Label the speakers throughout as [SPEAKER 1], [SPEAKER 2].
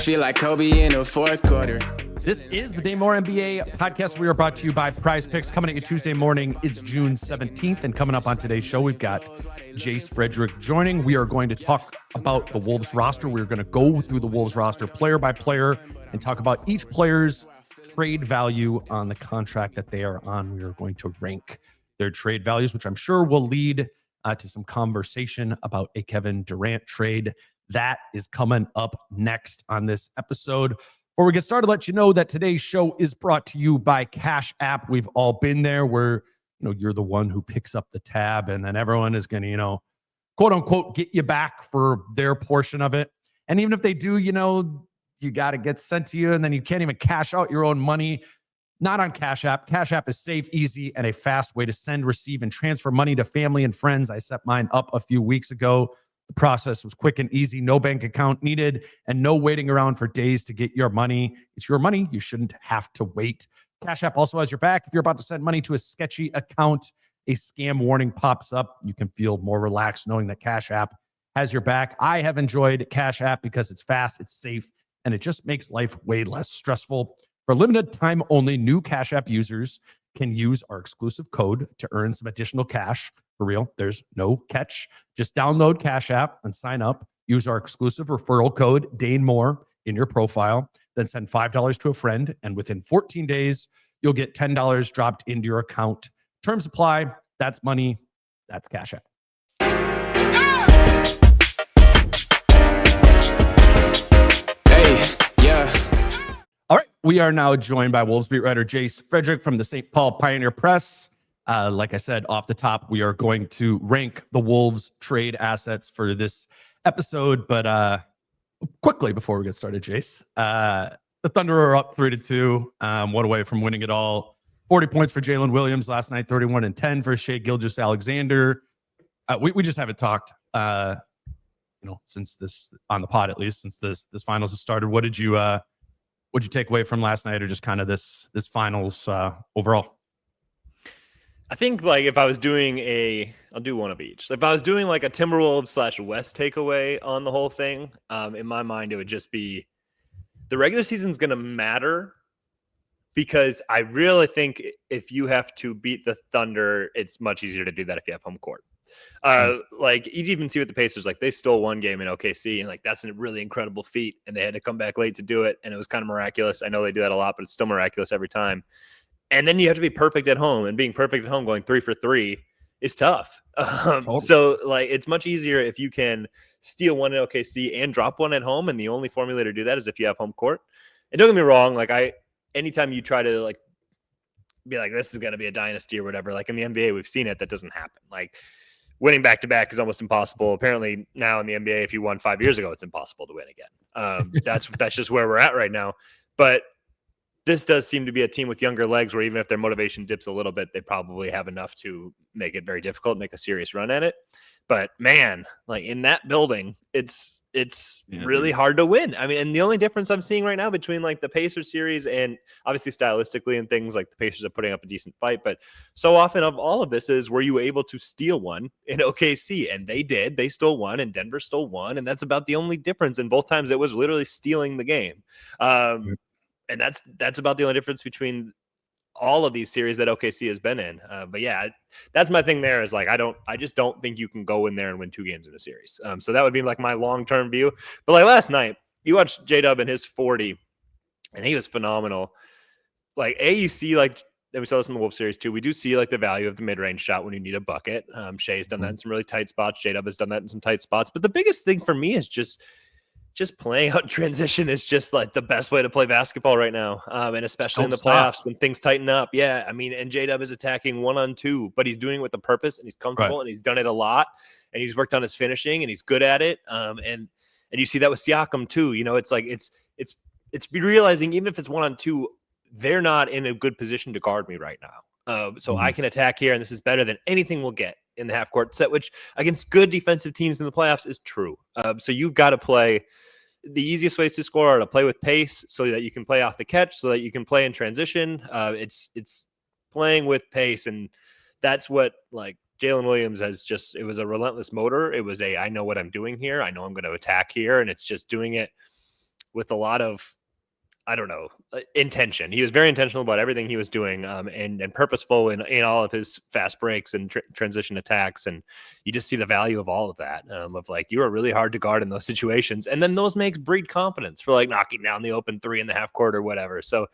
[SPEAKER 1] feel like Kobe in the fourth quarter.
[SPEAKER 2] This is the Dane Moore NBA podcast. We are brought to you by Prize Picks. Coming at you Tuesday morning, it's June 17th. And coming up on today's show, we've got Jace, Frederick joining. We are going to talk about the Wolves roster. We're going to go through the Wolves roster player by player and talk about each player's trade value on the contract that they are on. We are going to rank their trade values, which I'm sure will lead to some conversation about a Kevin Durant trade. That is coming up next on this episode. Before we get started, let you know that today's show is brought to you by Cash App. We've all been there where, you're the one who picks up the tab and then everyone is going to, quote unquote, get you back for their portion of it. And even if they do, you got to get sent to you and then you can't even cash out your own money. Not on Cash App. Cash App is safe, easy, and a fast way to send, receive, and transfer money to family and friends. I set mine up a few weeks ago. The process was quick and easy, no bank account needed, and no waiting around for days to get your money. It's your money. You shouldn't have to wait. Cash App also has your back. If you're about to send money to a sketchy account, a scam warning pops up. You can feel more relaxed knowing that Cash App has your back. I have enjoyed Cash App because it's fast, it's safe, and it just makes life way less stressful. For limited time only, new Cash App users can use our exclusive code to earn some additional cash. For real, there's no catch. Just download Cash App and sign up. Use our exclusive referral code, DaneMoore, in your profile. Then send $5 to a friend. And within 14 days, you'll get $10 dropped into your account. Terms apply. That's money. That's Cash App. All right, we are now joined by Wolves beat writer Jace Frederick from the St. Paul Pioneer Press. Like I said, off the top, we are going to rank the Wolves trade assets for this episode. But quickly, before we get started, Jace, the Thunder are up 3-2, one away from winning it all. 40 points for Jalen Williams last night, 31 and 10 for Shai Gilgeous-Alexander. We just haven't talked, since this on the pod, at least since this finals has started. What'd you take away from last night, or just kind of this finals overall?
[SPEAKER 3] I think if I was doing I'll do one of each. If I was doing a Timberwolves / West takeaway on the whole thing, in my mind, it would just be the regular season's going to matter because I really think if you have to beat the Thunder, it's much easier to do that if you have home court. You even see with the Pacers, they stole one game in OKC, and that's a really incredible feat, and they had to come back late to do it, and it was kind of miraculous. I know they do that a lot, but it's still miraculous every time. And then you have to be perfect at home, and being perfect at home, going 3 for 3 is tough.
[SPEAKER 2] Totally.
[SPEAKER 3] So it's much easier if you can steal one in OKC and drop one at home, and the only formula to do that is if you have home court. And don't get me wrong, anytime you try to be this is going to be a dynasty or whatever, in the NBA, we've seen it, that doesn't happen. Winning back-to-back is almost impossible. Apparently now in the NBA, if you won 5 years ago, it's impossible to win again. That's just where we're at right now. But this does seem to be a team with younger legs where even if their motivation dips a little bit, they probably have enough to make it very difficult, make a serious run at it. But man, in that building, it's really hard to win. I mean, and the only difference I'm seeing right now between the Pacers series and obviously stylistically and things the Pacers are putting up a decent fight, but so often of all of this is, were you able to steal one in OKC? And they did. They stole one, and Denver stole one, and that's about the only difference. And both times it was literally stealing the game. And that's about the only difference between all of these series that OKC has been in. But yeah, that's my thing there is I just don't think you can go in there and win 2 games in a series. So that would be my long-term view. But last night, you watched J-Dub in his 40 and he was phenomenal. You see, and we saw this in the Wolves series too. We do see the value of the mid-range shot when you need a bucket. Shai's done that in some really tight spots. J-Dub has done that in some tight spots. But the biggest thing for me is just playing out in transition is just the best way to play basketball right now. And especially in the playoffs when things tighten up. Yeah. I mean, and J-Dub is attacking 1-on-2, but he's doing it with a purpose and he's comfortable and he's done it a lot and he's worked on his finishing and he's good at it. And you see that with Siakam too. It's realizing even if it's 1-on-2, they're not in a good position to guard me right now. So I can attack here, and this is better than anything we'll get in the half-court set, which against good defensive teams in the playoffs is true. So you've got to play. The easiest ways to score are to play with pace so that you can play off the catch, so that you can play in transition. It's playing with pace, and that's what Jalen Williams it was a relentless motor. It was I know what I'm doing here. I know I'm going to attack here, and it's just doing it with a lot of, I don't know, intention. He was very intentional about everything he was doing, and purposeful in all of his fast breaks and transition attacks. And you just see the value of all of that, of like, you are really hard to guard in those situations. And then those makes breed confidence for like knocking down the open three in the half court or whatever. So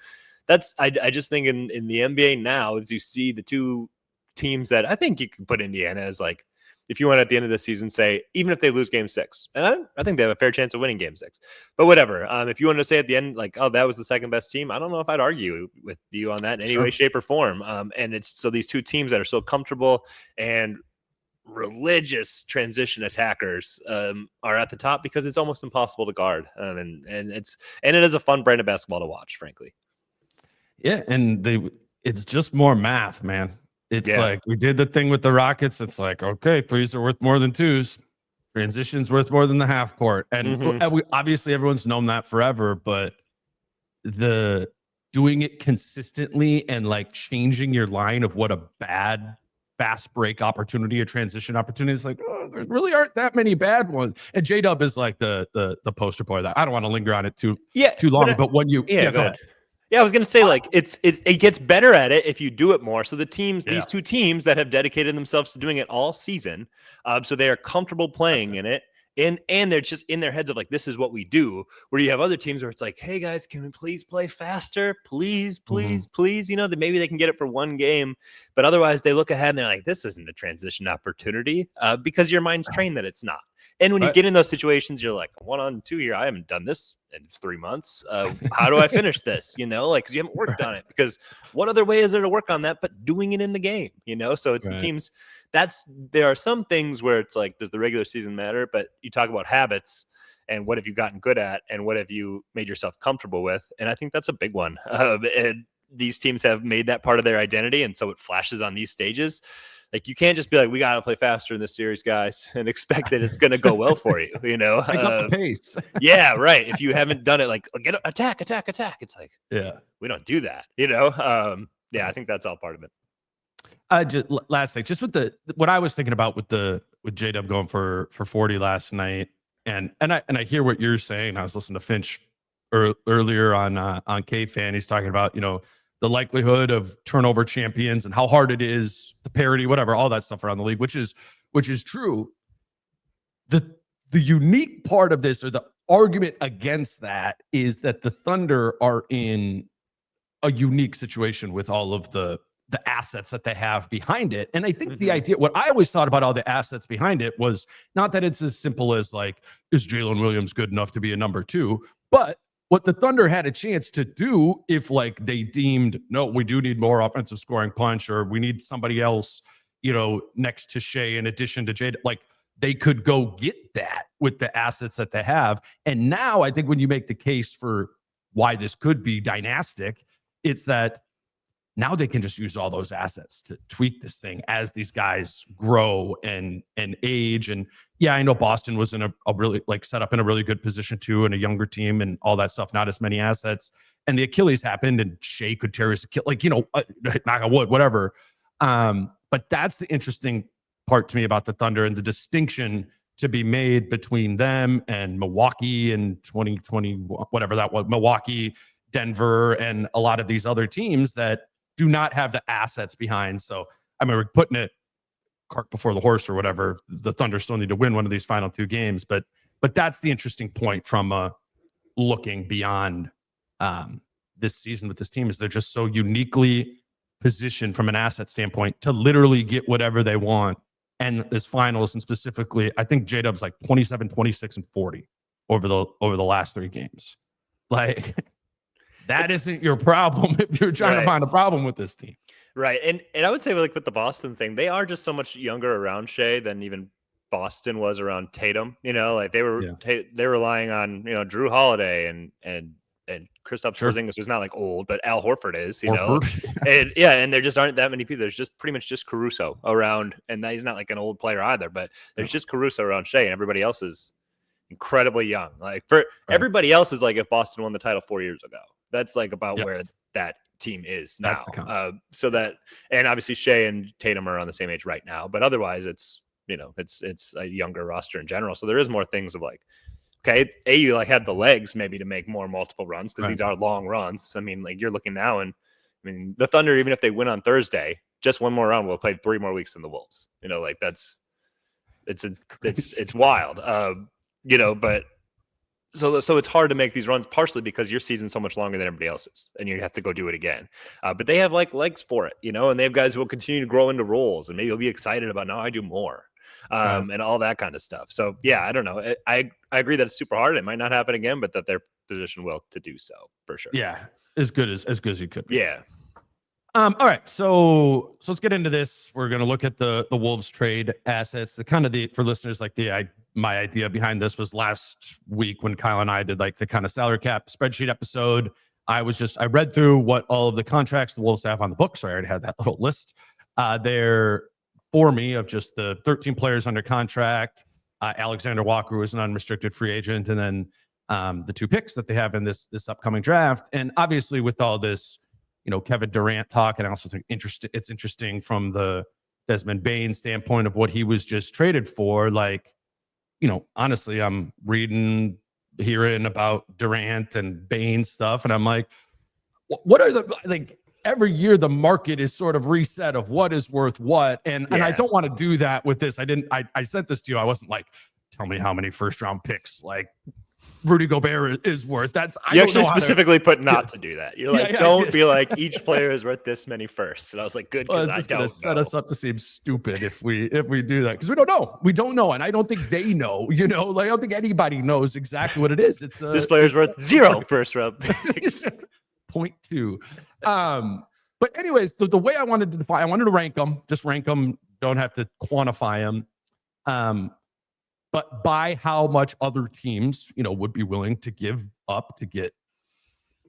[SPEAKER 3] that's, I just think in the NBA now, as you see the two teams that I think you can put Indiana as like, if you want at the end of the season, say, even if they lose game 6, and I think they have a fair chance of winning game 6, but whatever. If you want to say at the end, like, oh, that was the second best team, I don't know if I'd argue with you on that in any way, shape, or form. And it's so these two teams that are so comfortable and religious transition attackers are at the top because it's almost impossible to guard. And it is a fun brand of basketball to watch, frankly.
[SPEAKER 2] Yeah, and it's just more math, man. It's like we did the thing with the Rockets. It's like, okay, threes are worth more than twos. Transition's worth more than the half court. And we, obviously everyone's known that forever, but the doing it consistently and like changing your line of what a bad fast break opportunity or transition opportunity is like, oh, there really aren't that many bad ones. And J-Dub is like the poster boy that I don't want to linger on it too long, but when you
[SPEAKER 3] go ahead. Yeah, I was going to say, like, it gets better at it if you do it more. So the teams, these two teams that have dedicated themselves to doing it all season, so they are comfortable playing in it. And they're just in their heads of like, this is what we do, where you have other teams where it's like, hey guys, can we please play faster? Please, please. You know, that maybe they can get it for one game, but otherwise they look ahead and they're like, this isn't a transition opportunity, because your mind's trained that it's not. And when you get in those situations, you're like, 1-on-2 here, I haven't done this in 3 months. How do I finish this? You know, like, because you haven't worked on it. Because what other way is there to work on that but doing it in the game? You know, so it's the teams. There are some things where it's like, does the regular season matter? But you talk about habits and what have you gotten good at and what have you made yourself comfortable with? And I think that's a big one. And these teams have made that part of their identity, and so it flashes on these stages. Like, you can't just be like, we got to play faster in this series, guys, and expect that it's going to go well for you, you know?
[SPEAKER 2] Pick up the pace.
[SPEAKER 3] Yeah, right. If you haven't done it, like, get attack. It's like, we don't do that, you know? I think that's all part of it.
[SPEAKER 2] Just last thing, just with what I was thinking about with J-Dub going for 40 last night, and I hear what you're saying. I was listening to Finch earlier on K-Fan. He's talking about, you know, the likelihood of turnover champions and how hard it is, the parity, whatever, all that stuff around the league, which is true. The unique part of this, or the argument against that, is that the Thunder are in a unique situation with all of the assets that they have behind it. And I think the idea, what I always thought about all the assets behind it, was not that it's as simple as like, is Jalen Williams good enough to be a number 2? But what the Thunder had a chance to do, if like they deemed, no, we do need more offensive scoring punch, or we need somebody else, you know, next to Shea in addition to Jade, like they could go get that with the assets that they have. And now I think when you make the case for why this could be dynastic, it's that now they can just use all those assets to tweak this thing as these guys grow and age. And yeah, I know Boston was in a really like set up in a really good position too, and a younger team and all that stuff, not as many assets. And the Achilles happened and Shea could tear his Achilles, like, you know, knock on wood, whatever. But that's the interesting part to me about the Thunder, and the distinction to be made between them and Milwaukee in 2020, whatever that was, Milwaukee, Denver, and a lot of these other teams that do not have the assets behind. So I mean, we're putting it cart before the horse or whatever. The Thunder still need to win one of these final 2 games, but that's the interesting point from looking beyond this season with this team, is they're just so uniquely positioned from an asset standpoint to literally get whatever they want. And this finals, and specifically, I think J-Dub's like 27, 26, and 40 over the last 3 games. Like, that isn't your problem if you're trying to find a problem with this team.
[SPEAKER 3] Right. And I would say, like, with the Boston thing, they are just so much younger around Shea than even Boston was around Tatum. You know, like they were they're relying on, you know, Drew Holiday and Kristaps Porzingis, who's not like old, but Al Horford is, you know. And there just aren't that many people. There's just pretty much just Caruso around, and he's not like an old player either, but there's just Caruso around Shea, and everybody else is incredibly young. Like, for everybody else is like if Boston won the title 4 years ago. That's like about where that team is now. So that, and obviously Shea and Tatum are on the same age right now, but otherwise it's, you know, it's a younger roster in general. So there is more things of like, okay, you like had the legs maybe to make more multiple runs because
[SPEAKER 2] Right.
[SPEAKER 3] these are long runs. I mean, like you're looking now, and I mean the Thunder, even if they win on Thursday, just one more round will play 3 more weeks than the Wolves. You know, like it's wild. But so it's hard to make these runs, partially because your season's so much longer than everybody else's, and you have to go do it again. But they have like legs for it, and they have guys who will continue to grow into roles, and maybe you'll be excited about now I do more. And all that kind of stuff. So yeah, I don't know. I agree that it's super hard. It might not happen again, but that their position will to do so for sure.
[SPEAKER 2] Yeah, as good as you could be.
[SPEAKER 3] Yeah.
[SPEAKER 2] All right, so let's get into this. We're going to look at the Wolves trade assets. For listeners, like my idea behind this was last week when Kyle and I did like the kind of salary cap spreadsheet episode. I read through what all of the contracts the Wolves have on the books. So I already had that little list there for me of just the 13 players under contract. Alexander Walker was an unrestricted free agent, and then the 2 picks that they have in this upcoming draft. And obviously, with all this, Kevin Durant talk, and I also think it's interesting from the Desmond Bane standpoint of what he was just traded for. Like, honestly, I'm hearing about Durant and Bane stuff, and I'm like, what are every year the market is sort of reset of what is worth what. And I don't want to do that with this. I sent this to you. I wasn't like, tell me how many first round picks like Rudy Gobert is worth.
[SPEAKER 3] You actually specifically put not to do that. You're like, don't be like each player is worth this many firsts. And I was like, good, because I don't know.
[SPEAKER 2] Set us up to seem stupid if we do that, because we don't know, and I don't think they know. I don't think anybody knows exactly what it is.
[SPEAKER 3] This player's worth 0 first round picks.
[SPEAKER 2] 0.2. But anyways, the way I wanted to define, I wanted to rank them. Just rank them. Don't have to quantify them. But by how much other teams, would be willing to give up to get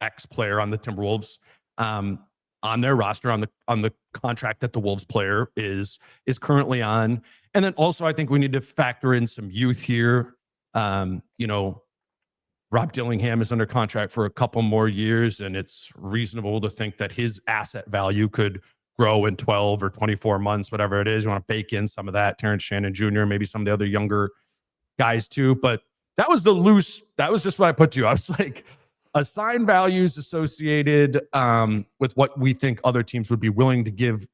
[SPEAKER 2] X player on the Timberwolves on their roster on the contract that the Wolves player is currently on. And then also I think we need to factor in some youth here. Rob Dillingham is under contract for a couple more years, and it's reasonable to think that his asset value could grow in 12 or 24 months, whatever it is. You want to bake in some of that. Terrence Shannon Jr., maybe some of the other younger guys too. But that was just what I put to you. I was like, assign values associated with what we think other teams would be willing to give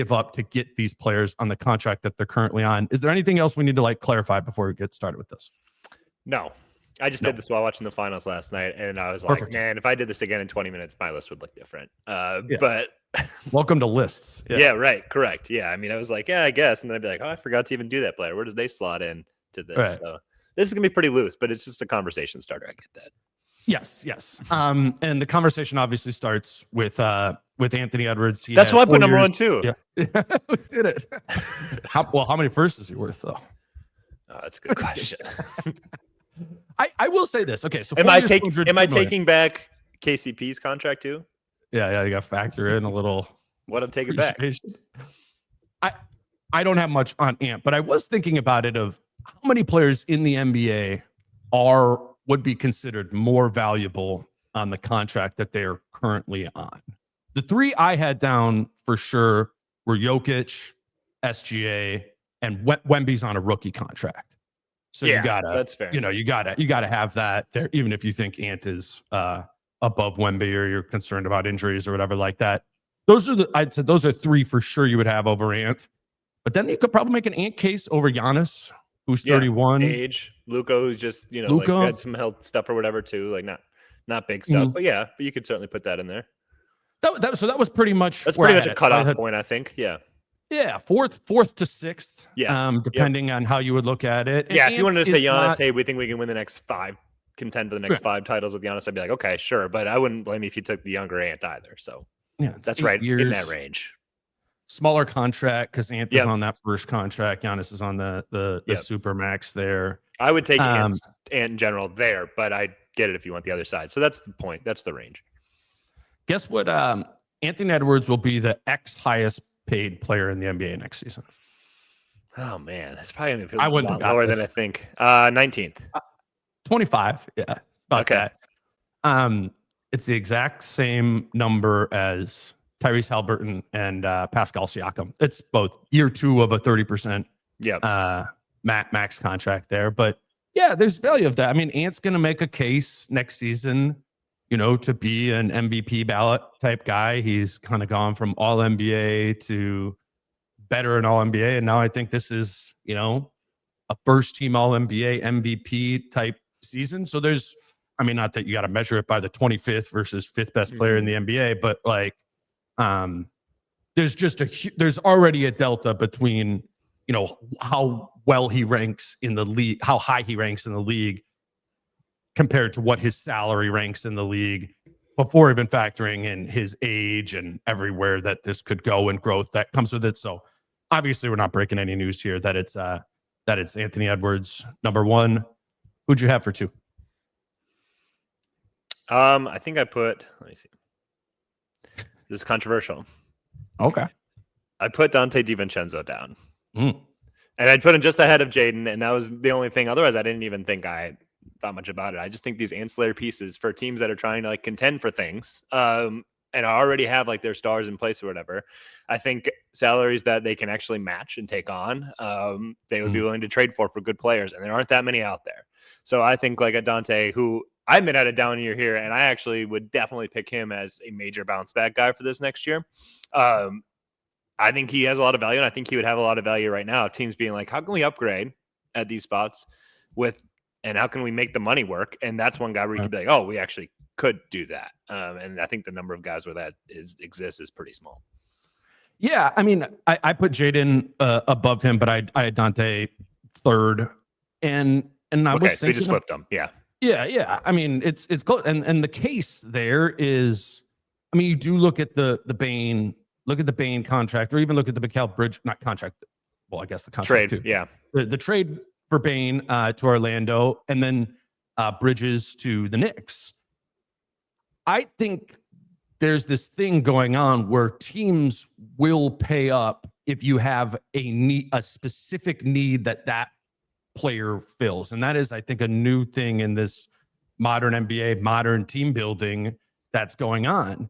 [SPEAKER 2] up to get these players on the contract that they're currently on. Is there anything else we need to clarify before we get started with this?
[SPEAKER 3] No. I just did this while watching the finals last night, and I was like, man, if I did this again in 20 minutes, my list would look different. But
[SPEAKER 2] welcome to lists.
[SPEAKER 3] Yeah, right. Correct. Yeah. I mean, I was like, yeah, I guess. And then I'd be like, oh, I forgot to even do that player. Where does they slot in to this? Right. So this is going to be pretty loose, but it's just a conversation starter. I get that.
[SPEAKER 2] Yes. And the conversation obviously starts with Anthony Edwards.
[SPEAKER 3] That's why I put number 1 too.
[SPEAKER 2] Yeah. We did it. How many firsts is he worth though?
[SPEAKER 3] Oh, that's a good question.
[SPEAKER 2] I will say this. Okay, so
[SPEAKER 3] am I taking back KCP's contract too?
[SPEAKER 2] Yeah, you got to factor in a little.
[SPEAKER 3] What I'm taking back.
[SPEAKER 2] I don't have much on Ant, but I was thinking about it of how many players in the NBA would be considered more valuable on the contract that they are currently on. The 3 I had down for sure were Jokic, SGA, and Wemby's on a rookie contract. So
[SPEAKER 3] that's fair.
[SPEAKER 2] You gotta have that there, even if you think Ant is above Wemby or you're concerned about injuries or whatever like that. I'd say those are 3 for sure you would have over Ant. But then you could probably make an Ant case over Giannis, who's 31.
[SPEAKER 3] Age. Luka, who's just had some health stuff or whatever too, like not big stuff. But you could certainly put that in there.
[SPEAKER 2] That was pretty much.
[SPEAKER 3] That's pretty much a cutoff point, I think. Yeah.
[SPEAKER 2] Yeah, fourth to sixth.
[SPEAKER 3] Yeah,
[SPEAKER 2] depending on how you would look at it.
[SPEAKER 3] And if you wanted to say Giannis, hey, we think we can win the next 5, contend for the next 5 titles with Giannis, I'd be like, okay, sure. But I wouldn't blame you if you took the younger Ant either. So that's right in that range.
[SPEAKER 2] Smaller contract because Ant is on that first contract. Giannis is on the super max there.
[SPEAKER 3] I would take Ant in general there, but I get it if you want the other side. So that's the point. That's the range.
[SPEAKER 2] Guess what? Anthony Edwards will be the highest paid player in the NBA next season.
[SPEAKER 3] Oh man, it's probably going to be a lot lower than I think. 19th,
[SPEAKER 2] 25. Yeah, about that. It's the exact same number as Tyrese Haliburton and Pascal Siakam. It's both year 2 of a 30% max contract there. But Yeah, there's value of that. I mean, Ant's going to make a case next season, to be an MVP ballot type guy. He's kind of gone from all NBA to better in all NBA. And now I think this is, a first team all NBA MVP type season. So there's, not that you got to measure it by the 25th versus fifth best player in the NBA, but like, there's already a delta between, how well he ranks in the league, how high he ranks in the league compared to what his salary ranks in the league before even factoring in his age and everywhere that this could go and growth that comes with it. So obviously we're not breaking any news here that it's Anthony Edwards, number one. Who'd you have for two?
[SPEAKER 3] I think I put, let me see. This is controversial.
[SPEAKER 2] Okay.
[SPEAKER 3] I put Dante DiVincenzo down.
[SPEAKER 2] Mm.
[SPEAKER 3] And I'd put him just ahead of Jaden, and that was the only thing. Otherwise, I didn't even think I thought much about it. I just think these ancillary pieces for teams that are trying to like contend for things, and already have like their stars in place or whatever. I think salaries that they can actually match and take on, they would be willing to trade for good players, and there aren't that many out there. So I think like a Dante, who I admit had a down year here, and I actually would definitely pick him as a major bounce back guy for this next year. I think he has a lot of value, and I think he would have a lot of value right now. Teams being like, how can we upgrade at these spots and how can we make the money work? And that's one guy where you could be like, oh, we actually could do that. And I think the number of guys where that exists is pretty small.
[SPEAKER 2] Yeah, I put Jaden above him, but I had Dante third, and I was thinking,
[SPEAKER 3] so we just flipped them. Yeah.
[SPEAKER 2] It's close, and the case there is, you do look at the Bane contract, or even look at the Mikal Bridge, not contract. Well, I guess the contract
[SPEAKER 3] trade,
[SPEAKER 2] too.
[SPEAKER 3] yeah,
[SPEAKER 2] the trade for Bane to Orlando, and then Bridges to the Knicks. I think there's this thing going on where teams will pay up if you have a specific need that player fills, and that is, I think, a new thing in this modern NBA, modern team building that's going on.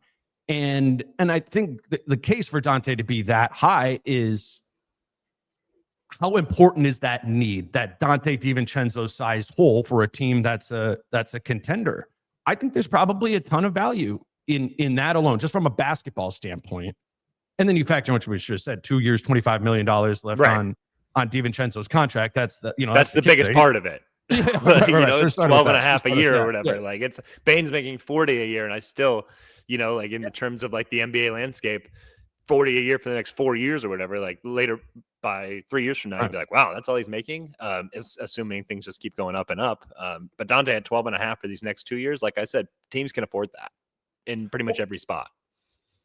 [SPEAKER 2] And I think the case for Dante to be that high is, how important is that need, that Dante DiVincenzo sized hole for a team that's a contender? I think there's probably a ton of value in that alone, just from a basketball standpoint. And then you factor in what we should have said: 2 years, $25 million left on DiVincenzo's contract. That's the
[SPEAKER 3] that's the biggest part of it. It's 12 and a half a year or whatever.
[SPEAKER 2] Yeah.
[SPEAKER 3] Like, it's Bane's making 40 a year, and I still, like in the terms of like the NBA landscape, 40 a year for the next 4 years or whatever, like later by 3 years from now, you'd be like, wow, that's all he's making. Is assuming things just keep going up and up. But Dante at 12 and a half for these next 2 years, like I said, teams can afford that in pretty much every spot.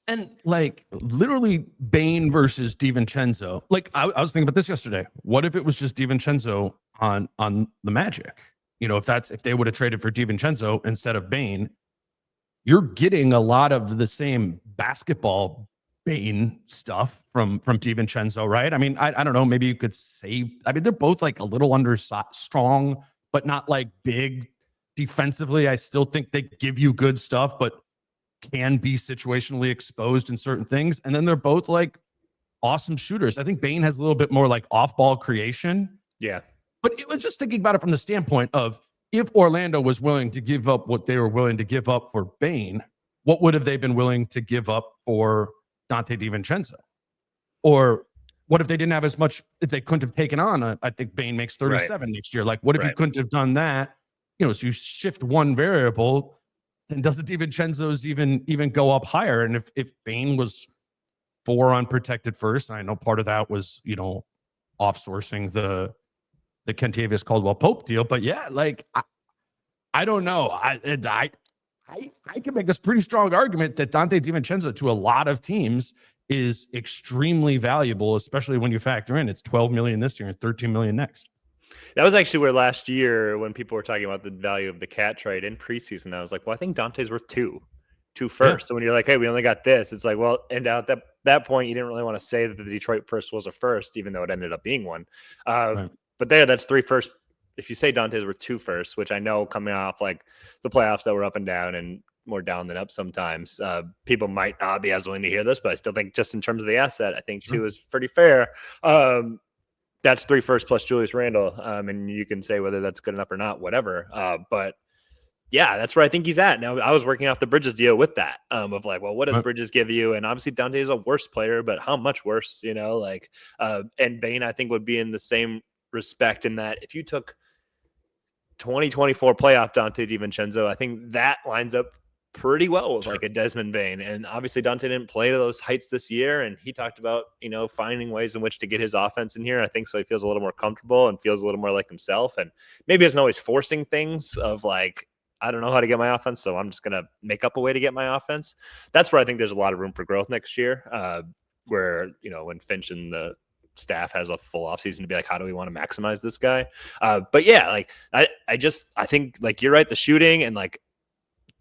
[SPEAKER 2] And like literally Bane versus DiVincenzo. Like I was thinking about this yesterday. What if it was just DiVincenzo on the Magic? If they would have traded for DiVincenzo instead of Bane, you're getting a lot of the same basketball Bane stuff from DiVincenzo, right? I don't know. Maybe you could say, they're both like a little strong, but not like big defensively. I still think they give you good stuff, but can be situationally exposed in certain things. And then they're both like awesome shooters. I think Bane has a little bit more like off-ball creation.
[SPEAKER 3] Yeah.
[SPEAKER 2] But it was just thinking about it from the standpoint of, if Orlando was willing to give up what they were willing to give up for Bane, what would have they been willing to give up for Dante DiVincenzo? Or what if they didn't have as much, if they couldn't have taken on, I think Bane makes 37 next year. Like, what if you couldn't have done that? So you shift one variable, then doesn't DiVincenzo's even go up higher? And if Bane was 4 unprotected first, and I know part of that was, off-sourcing the Kentavious Caldwell-Pope deal, but yeah, like I don't know. I can make a pretty strong argument that Dante DiVincenzo to a lot of teams is extremely valuable, especially when you factor in it's $12 million this year and $13 million next.
[SPEAKER 3] That was actually where last year, when people were talking about the value of the Cat trade in preseason, I was like, well, I think Dante's worth two first. Yeah. So when you're like, hey, we only got this, it's like, well, and at that point, you didn't really want to say that the Detroit first was a first, even though it ended up being one. Right. But that's 3 firsts. If you say Dante's worth 2 firsts, which I know coming off like the playoffs that were up and down and more down than up sometimes, people might not be as willing to hear this, but I still think just in terms of the asset, I think 2 is pretty fair. that's 3 first plus Julius Randle. And you can say whether that's good enough or not, whatever. But yeah, that's where I think he's at. Now, I was working off the Bridges deal with that, of like, well, what does Bridges give you? And obviously Dante is a worse player, but how much worse, and Bane, I think, would be in the same respect in that if you took 2024 playoff Dante DiVincenzo, I think that lines up pretty well with like a Desmond Bane. And obviously Dante didn't play to those heights this year. And he talked about, finding ways in which to get his offense in here. I think so he feels a little more comfortable and feels a little more like himself. And maybe isn't always forcing things of like, I don't know how to get my offense, so I'm just going to make up a way to get my offense. That's where I think there's a lot of room for growth next year, where, when Finch and the staff has a full offseason to be like, how do we want to maximize this guy? But yeah, like I think like you're right, the shooting and like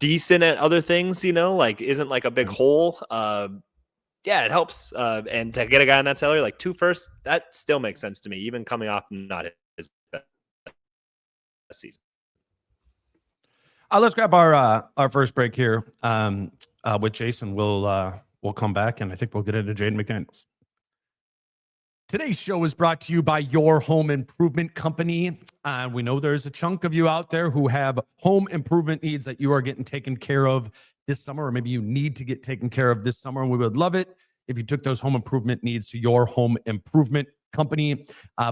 [SPEAKER 3] decent at other things, isn't like a big hole. Yeah, it helps. And to get a guy on that salary, like 2 firsts, that still makes sense to me, even coming off not his best season.
[SPEAKER 2] Let's grab our first break here with Jason. We'll come back, and I think we'll get into Jaden McDaniels. Today's show is brought to you by Your Home Improvement Company. We know there's a chunk of you out there who have home improvement needs that you are getting taken care of this summer, or maybe you need to get taken care of this summer, and we would love it if you took those home improvement needs to Your Home Improvement Company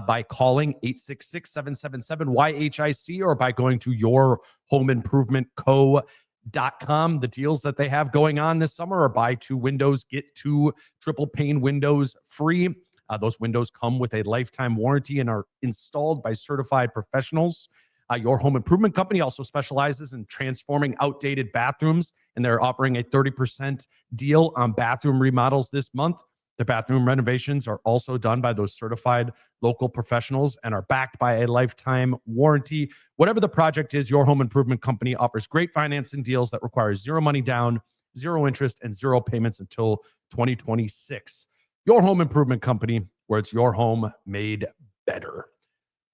[SPEAKER 2] by calling 866-777-YHIC or by going to yourhomeimprovementco.com. The deals that they have going on this summer are buy 2 windows, get 2 triple pane windows free. Those windows come with a lifetime warranty and are installed by certified professionals. Your Home Improvement Company also specializes in transforming outdated bathrooms, and they're offering a 30% deal on bathroom remodels this month. The bathroom renovations are also done by those certified local professionals and are backed by a lifetime warranty. Whatever the project is, Your Home Improvement Company offers great financing deals that require 0 money down, 0 interest, and 0 payments until 2026. Your Home Improvement Company, where it's your home made better.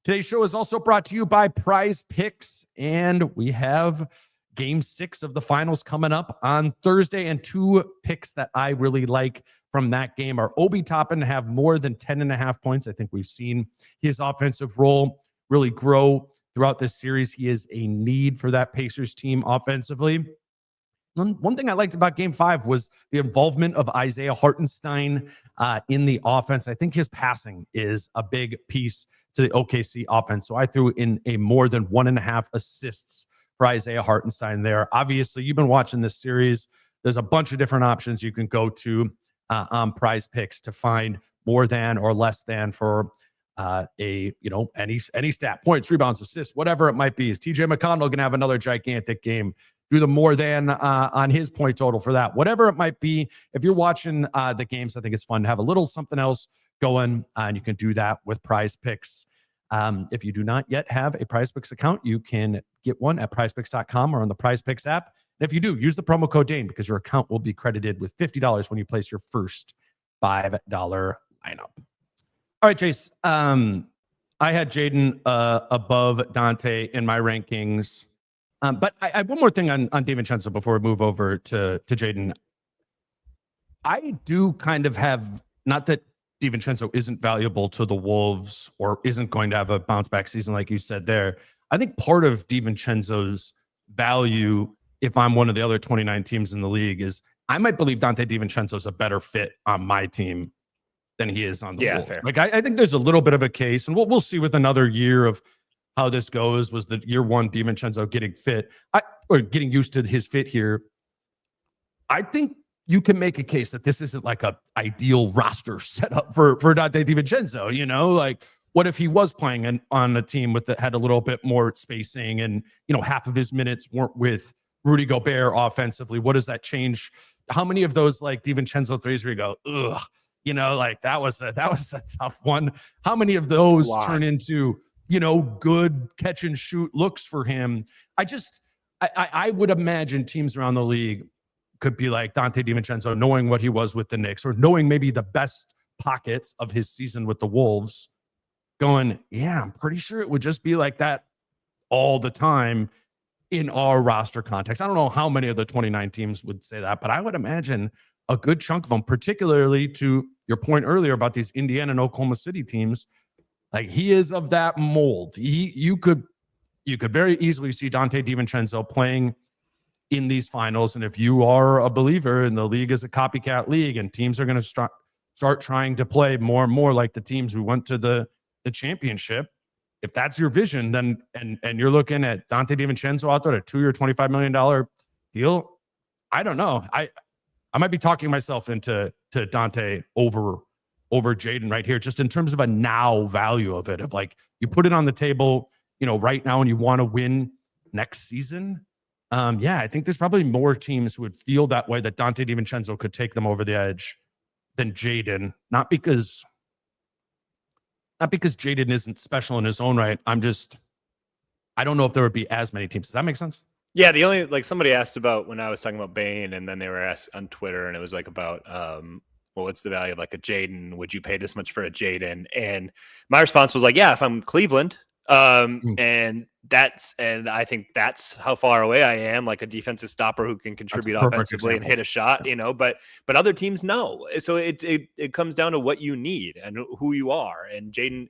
[SPEAKER 2] Today's show is also brought to you by Prize Picks, and we have Game 6 of the finals coming up on Thursday, and 2 picks that I really like from that game are Obi Toppin to have more than 10.5 points. I think we've seen his offensive role really grow throughout this series. He is a need for that Pacers team offensively. One thing I liked about Game 5 was the involvement of Isaiah Hartenstein in the offense. I think his passing is a big piece to the OKC offense. So I threw in a more than 1.5 assists for Isaiah Hartenstein there. Obviously, you've been watching this series. There's a bunch of different options you can go to on Prize Picks to find more than or less than for any stat, points, rebounds, assists, whatever it might be. Is TJ McConnell going to have another gigantic game? Do the more than on his point total for that, whatever it might be. If you're watching the games, I think it's fun to have a little something else going, and you can do that with Prize Picks. If you do not yet have a Prize Picks account, you can get one at prizepicks.com or on the Prize Picks app. And if you do, use the promo code Dane because your account will be credited with $50 when you place your first $5 lineup. All right, Jace. I had Jaden above Dante in my rankings. But I have one more thing on DiVincenzo before we move over to Jaden. I do kind of have, not that DiVincenzo isn't valuable to the Wolves or isn't going to have a bounce back season like you said there. I think part of DiVincenzo's value, if I'm one of the other 29 teams in the league, is I might believe Dante DiVincenzo is a better fit on my team than he is on the Wolves. Fair. Like I think there's a little bit of a case, and we'll see with another year of how this goes. Was the year 1 DiVincenzo getting fit or getting used to his fit here? I think you can make a case that this isn't like a ideal roster setup for Dante DiVincenzo. Like what if he was playing on a team that had a little bit more spacing and, half of his minutes weren't with Rudy Gobert offensively? What does that change? How many of those like DiVincenzo threes where you go, ugh, like that was a tough one. How many of those turn into, good catch and shoot looks for him? I would imagine teams around the league could be like Dante DiVincenzo, knowing what he was with the Knicks or knowing maybe the best pockets of his season with the Wolves, going, yeah, I'm pretty sure it would just be like that all the time in our roster context. I don't know how many of the 29 teams would say that, but I would imagine a good chunk of them, particularly to your point earlier about these Indiana and Oklahoma City teams, Like he is of that mold. You could very easily see Dante DiVincenzo playing in these finals. And if you are a believer and the league is a copycat league and teams are going to start trying to play more and more like the teams who went to the championship, if that's your vision, then and you're looking at Dante DiVincenzo out there at a 2-year, $25 million deal, I don't know. I might be talking myself into Dante over Jaden right here, just in terms of a now value of it, of like you put it on the table, right now, and you want to win next season. I think there's probably more teams who would feel that way, that Dante DiVincenzo could take them over the edge than Jaden. Not because Jaden isn't special in his own right. I don't know if there would be as many teams. Does that make sense?
[SPEAKER 3] Yeah, the only, like, somebody asked about when I was talking about Bane, and then they were asked on Twitter, and it was like about well, what's the value of like a Jaden? Would you pay this much for a Jaden? And my response was like, yeah, if I'm Cleveland, and I think that's how far away I am, like a defensive stopper who can contribute offensively and hit a shot, but other teams know. So it comes down to what you need and who you are. And Jaden,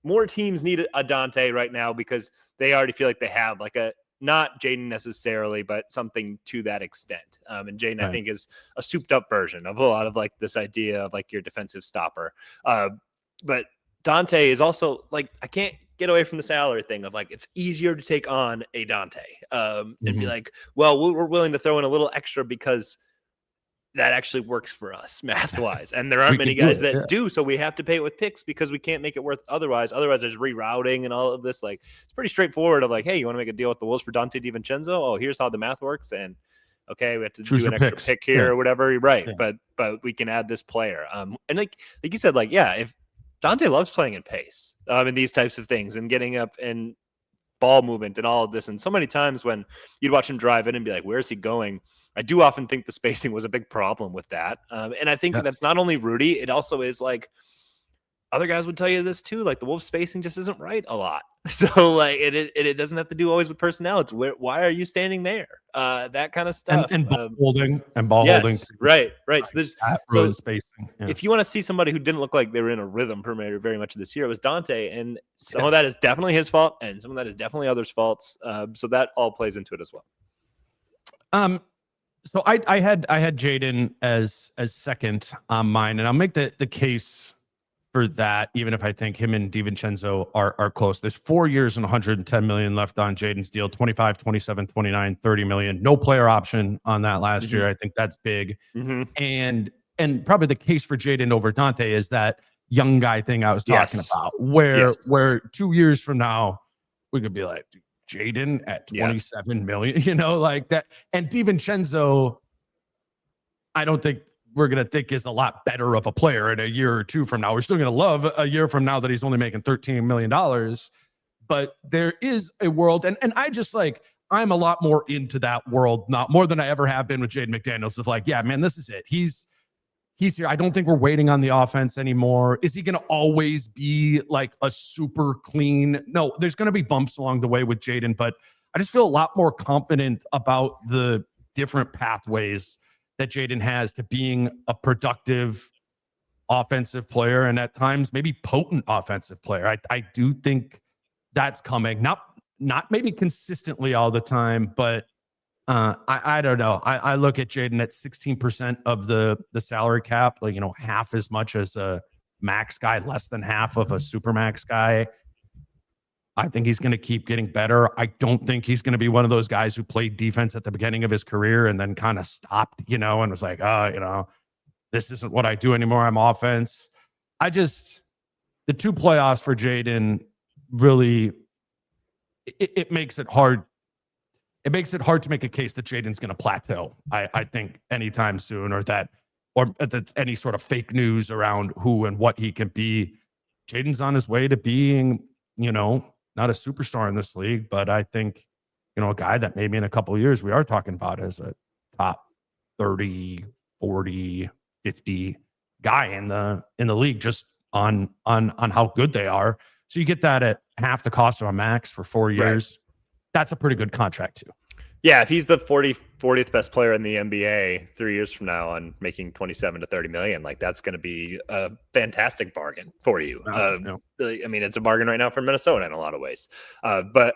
[SPEAKER 3] more teams need a Dante right now because they already feel like they have like not Jaden necessarily, but something to that extent. And Jaden, right, I think, is a souped up version of a lot of like this idea of like your defensive stopper. But Dante is also like, I can't get away from the salary thing of like, it's easier to take on a Dante and be like, well, we're willing to throw in a little extra because that actually works for us math wise. And there aren't many guys that do. So we have to pay it with picks because we can't make it worth otherwise. Otherwise there's rerouting and all of this. Like, it's pretty straightforward of like, hey, you want to make a deal with the Wolves for Dante DiVincenzo? Oh, here's how the math works. And okay, we have to do an extra pick here or whatever. You're right. Yeah. But we can add this player. And like you said, like, yeah, if Dante loves playing in pace in these types of things and getting up and ball movement and all of this. And so many times when you'd watch him drive in and be like, where is he going? I do often think the spacing was a big problem with that. And I think that's not only Rudy, it also is like other guys would tell you this too. Like the Wolves spacing just isn't right a lot. So like it doesn't have to do always with personnel. It's why are you standing there? That kind of stuff.
[SPEAKER 2] And ball holding.
[SPEAKER 3] Right. So
[SPEAKER 2] spacing. Yeah.
[SPEAKER 3] If you want to see somebody who didn't look like they were in a rhythm very much this year, it was Dante. And some of that is definitely his fault and some of that is definitely others' faults. So that all plays into it as well.
[SPEAKER 2] So I had Jaden as second on mine, and I'll make the case for that, even if I think him and DiVincenzo are close. There's 4 years and 110 million left on Jaden's deal, 25, 27, 29, 30 million. No player option on that last year. I think that's big. And probably the case for Jaden over Dante is that young guy thing I was talking about, where 2 years from now we could be like, Jaden at 27 million, like that. And DiVincenzo, I don't think we're going to think is a lot better of a player in a year or two from now. We're still going to love a year from now that he's only making $13 million. But there is a world, and I just like, I'm a lot more into that world, not more than I ever have been with Jaden McDaniels, of like, yeah, man, this is it. He's here. I don't think we're waiting on the offense anymore. Is he going to always be like a super clean? No, there's going to be bumps along the way with Jaden, but I just feel a lot more confident about the different pathways that Jaden has to being a productive offensive player and at times maybe potent offensive player. I do think that's coming. Not maybe consistently all the time, but I don't know. I look at Jaden at 16% of the salary cap, like, half as much as a max guy, less than half of a super max guy. I think he's going to keep getting better. I don't think he's going to be one of those guys who played defense at the beginning of his career and then kind of stopped, and was like, this isn't what I do anymore. I'm offense. The two playoffs for Jaden really, it makes it hard. It makes it hard to make a case that Jaden's going to plateau, I think, anytime soon, or that's any sort of fake news around who and what he can be. Jaden's on his way to being, not a superstar in this league, but I think, a guy that maybe in a couple of years we are talking about as a top 30, 40, 50 guy in the league, just on how good they are. So you get that at half the cost of a max for 4 years. Right. That's a pretty good contract too.
[SPEAKER 3] Yeah, if he's the 40th best player in the NBA 3 years from now and making 27 to 30 million, like that's going to be a fantastic bargain for you.
[SPEAKER 2] Massive,
[SPEAKER 3] I mean, it's a bargain right now for Minnesota in a lot of ways. But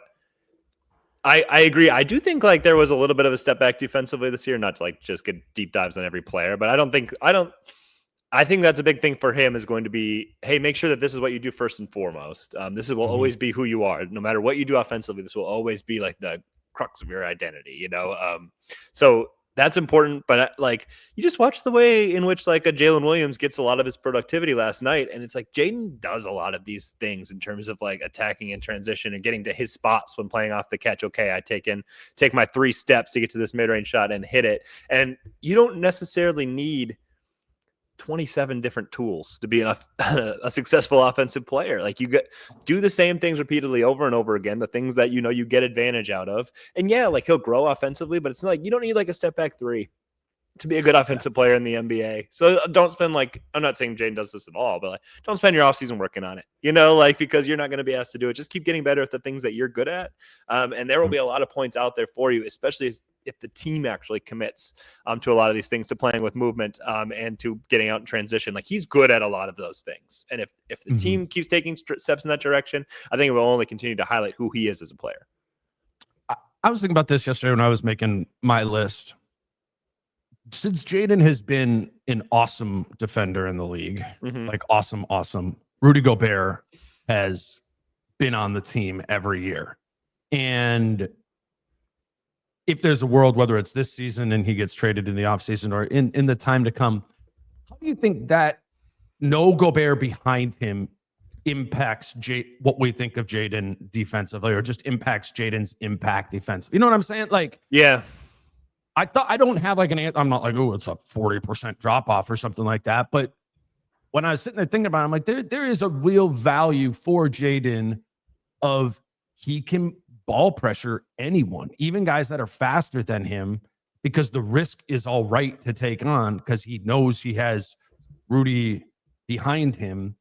[SPEAKER 3] I agree. I do think like there was a little bit of a step back defensively this year, not to like just get deep dives on every player, but I think that's a big thing for him is going to be, hey, make sure that this is what you do first and foremost. This will always be who you are. No matter what you do offensively, this will always be like the crux of your identity, you know? So that's important. But like, you just watch the way in which like a Jalen Williams gets a lot of his productivity last night. And it's like Jaden does a lot of these things in terms of like attacking in transition and getting to his spots when playing off the catch. Okay, I take my 3 steps to get to this mid-range shot and hit it. And you don't necessarily need 27 different tools to be a successful offensive player. Like you do the same things repeatedly over and over again, the things that, you know, you get advantage out of. And yeah, like he'll grow offensively, but it's not like you don't need like a step back 3 to be a good offensive player in the NBA. So don't spend like, I'm not saying Jane does this at all, but like, don't spend your offseason working on it, you know, like because you're not going to be asked to do it. Just keep getting better at the things that you're good at. And there will be a lot of points out there for you, especially if the team actually commits to a lot of these things, to playing with movement and to getting out in transition. Like he's good at a lot of those things. And if the team keeps taking steps in that direction, I think it will only continue to highlight who he is as a player.
[SPEAKER 2] I was thinking about this yesterday when I was making my list. Since Jaden has been an awesome defender in the league, like awesome, Rudy Gobert has been on the team every year. And if there's a world, whether it's this season and he gets traded in the offseason or in the time to come, how do you think that no Gobert behind him impacts what we think of Jaden defensively, or just impacts Jaden's impact defensively? You know what I'm saying? Like,
[SPEAKER 3] yeah.
[SPEAKER 2] I don't have like I'm not like, oh, it's a 40% drop off or something like that. But when I was sitting there thinking about it, I'm like, there is a real value for Jaden of he can ball pressure anyone, even guys that are faster than him, because the risk is all right to take on because he knows he has Rudy behind him.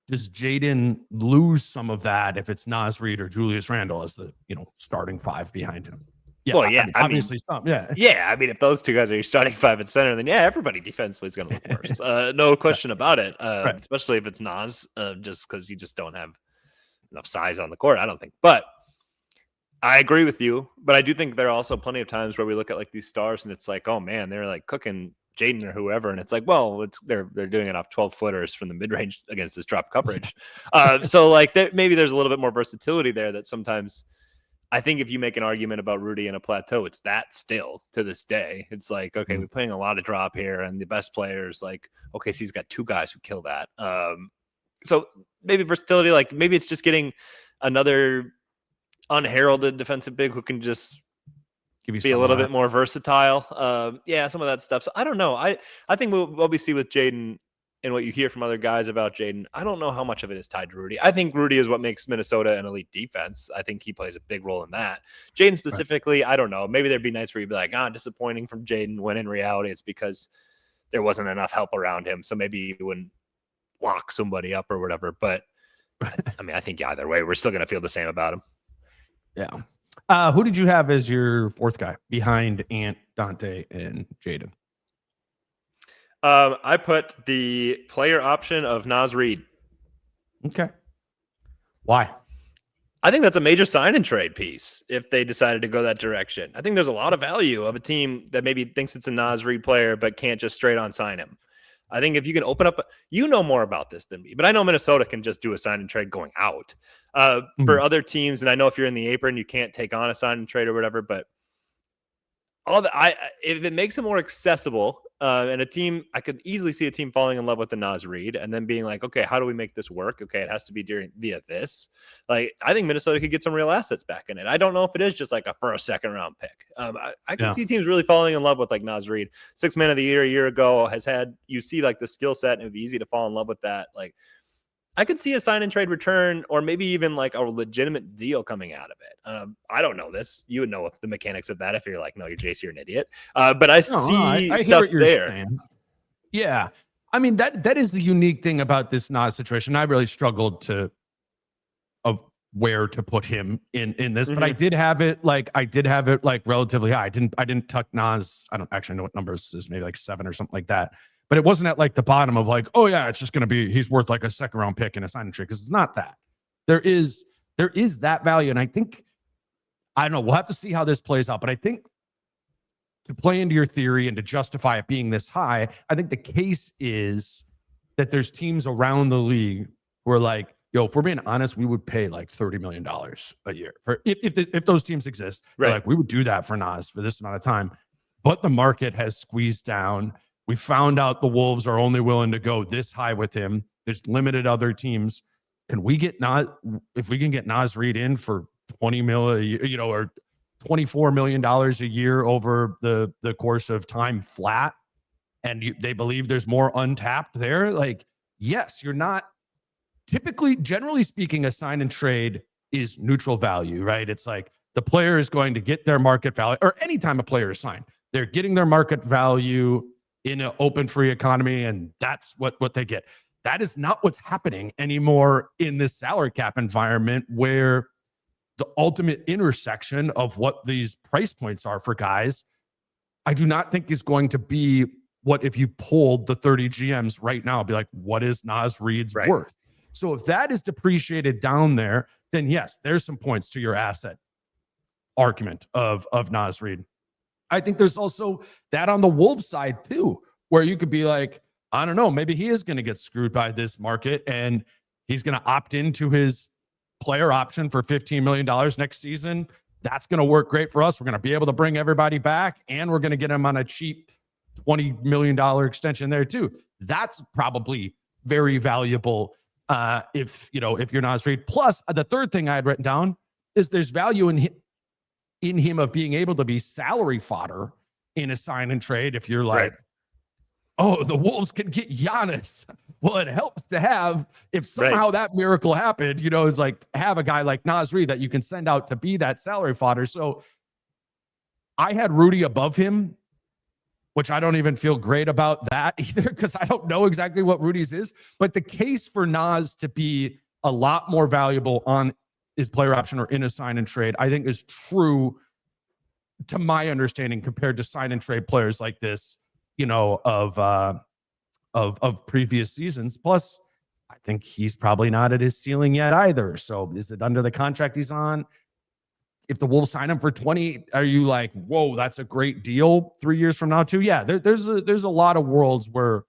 [SPEAKER 2] Does Jaden lose some of that if it's Naz Reid or Julius Randle as the, you know, starting 5 behind him? Yeah,
[SPEAKER 3] well, yeah,
[SPEAKER 2] obviously some. Yeah.
[SPEAKER 3] Yeah, I mean, if those two guys are your starting 5 at center, then yeah, everybody defensively is going to look worse. No question about it. Right. Especially if it's Naz, just because you just don't have enough size on the court, I don't think. But I agree with you. But I do think there are also plenty of times where we look at like these stars and it's like, oh man, they're like cooking Jaden or whoever, and it's like, well, they're doing it off 12 footers from the mid range against this drop coverage. So like maybe there's a little bit more versatility there that sometimes. I think if you make an argument about Rudy in a plateau, it's that still to this day. It's like, okay, we're playing a lot of drop here, and the best players, like, okay, so he's got 2 guys who kill that. So maybe versatility, like maybe it's just getting another unheralded defensive big who can just be a little bit more versatile. Yeah, some of that stuff. So I don't know. I think what we see with Jaden and what you hear from other guys about Jaden, I don't know how much of it is tied to Rudy. I think Rudy is what makes Minnesota an elite defense. I think he plays a big role in that. Jaden specifically, right. I don't know. Maybe there'd be nights where you'd be like, disappointing from Jaden, when in reality it's because there wasn't enough help around him. So maybe he wouldn't lock somebody up or whatever. But I mean, I think either way, we're still going to feel the same about him.
[SPEAKER 2] Yeah. Who did you have as your 4th guy behind Ant, Dante, and Jaden?
[SPEAKER 3] I put the player option of Naz Reid.
[SPEAKER 2] Okay. Why?
[SPEAKER 3] I think that's a major sign and trade piece if they decided to go that direction. I think there's a lot of value of a team that maybe thinks it's a Naz Reid player but can't just straight on sign him. I think if you can open up, you know more about this than me, but I know Minnesota can just do a sign and trade going out. For other teams, and I know if you're in the apron, you can't take on a sign and trade or whatever, but if it makes it more accessible, and a team, I could easily see a team falling in love with the Naz Reid and then being like, okay, how do we make this work? Okay, it has to be via this. Like, I think Minnesota could get some real assets back in it. I don't know if it is just like for a 2nd round pick. I can see teams really falling in love with like Naz Reid. 6th man of the year a year ago, you see like the skill set, and it'd be easy to fall in love with that. Like, I could see a sign and trade return, or maybe even like a legitimate deal coming out of it. I don't know this. You would know the mechanics of that if you're like, no, you're Jace, you're an idiot. But I see stuff there. Saying.
[SPEAKER 2] Yeah. I mean, that is the unique thing about this Nas situation. I really struggled to where to put him in this, but
[SPEAKER 3] Mhm.
[SPEAKER 2] I did have it like relatively high. I didn't tuck Nas. I don't actually know what numbers is, maybe like 7 or something like that. But it wasn't at like the bottom of like, oh yeah, it's just going to be, he's worth like a second round pick in a sign and trade, because it's not that. There is that value, and I think, I don't know, we'll have to see how this plays out, but I think to play into your theory and to justify it being this high, I think the case is that there's teams around the league who are like, yo, if we're being honest, we would pay like $30 million a year for if those teams exist. Right. Like, we would do that for Nas for this amount of time. But the market has squeezed down. We found out the Wolves are only willing to go this high with him. There's limited other teams. Can we get Nas, if we can get Nas Reed in for 20 million, or $24 million a year over the course of time flat, and they believe there's more untapped there? Like, yes, you're not typically, generally speaking, a sign and trade is neutral value, right? It's like the player is going to get their market value, or anytime a player is signed, they're getting their market value in an open free economy, and that's what they get. That is not what's happening anymore in this salary cap environment, where the ultimate intersection of what these price points are for guys, I do not think is going to be what, if you pulled the 30 GMs right now, be like, what is Nas Reed's worth? So if that is depreciated down there, then yes, there's some points to your asset argument of Nas Reed. I think there's also that on the Wolves side too, where you could be like, I don't know, maybe he is going to get screwed by this market and he's going to opt into his player option for $15 million next season. That's going to work great for us. We're going to be able to bring everybody back, and we're going to get him on a cheap $20 million extension there too. That's probably very valuable if you're Nas Reed. Plus, the third thing I had written down is there's value in him of being able to be salary fodder in a sign and trade. If you're like, oh, the Wolves can get Giannis. Well, it helps to have, if somehow that miracle happened, it's like, have a guy like Nas Reed that you can send out to be that salary fodder. So I had Rudy above him, which I don't even feel great about that either, because I don't know exactly what Rudy's is. But the case for Nas to be a lot more valuable on his player option or in a sign and trade, I think is true to my understanding, compared to sign and trade players like this, of previous seasons. Plus, I think he's probably not at his ceiling yet either. So is it under the contract he's on? If the Wolves sign him for 20, are you like, whoa, that's a great deal 3 years from now too? Yeah, there's a lot of worlds where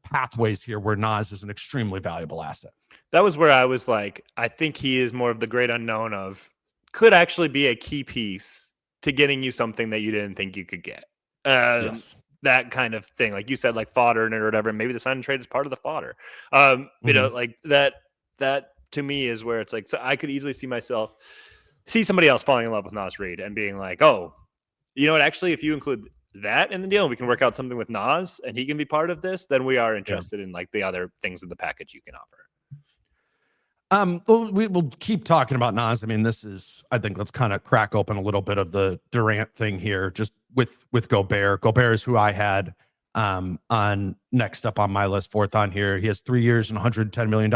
[SPEAKER 2] pathways here where Nas is an extremely valuable asset.
[SPEAKER 3] That was where I was like, I think he is more of the great unknown of, could actually be a key piece to getting you something that you didn't think you could get. Yes. That kind of thing, like you said, like fodder and or whatever. Maybe the sign and trade is part of the fodder. Like that to me is where it's like, so I could easily see somebody else falling in love with Nas Reed and being like, oh, you know what? Actually, if you include that in the deal, and we can work out something with Nas and he can be part of this, then we are interested in like the other things in the package you can offer.
[SPEAKER 2] Well, we'll keep talking about Nas. I mean, I think let's kind of crack open a little bit of the Durant thing here, just with Gobert. Gobert is who I had on next up on my list, fourth on here. He has 3 years and $110 million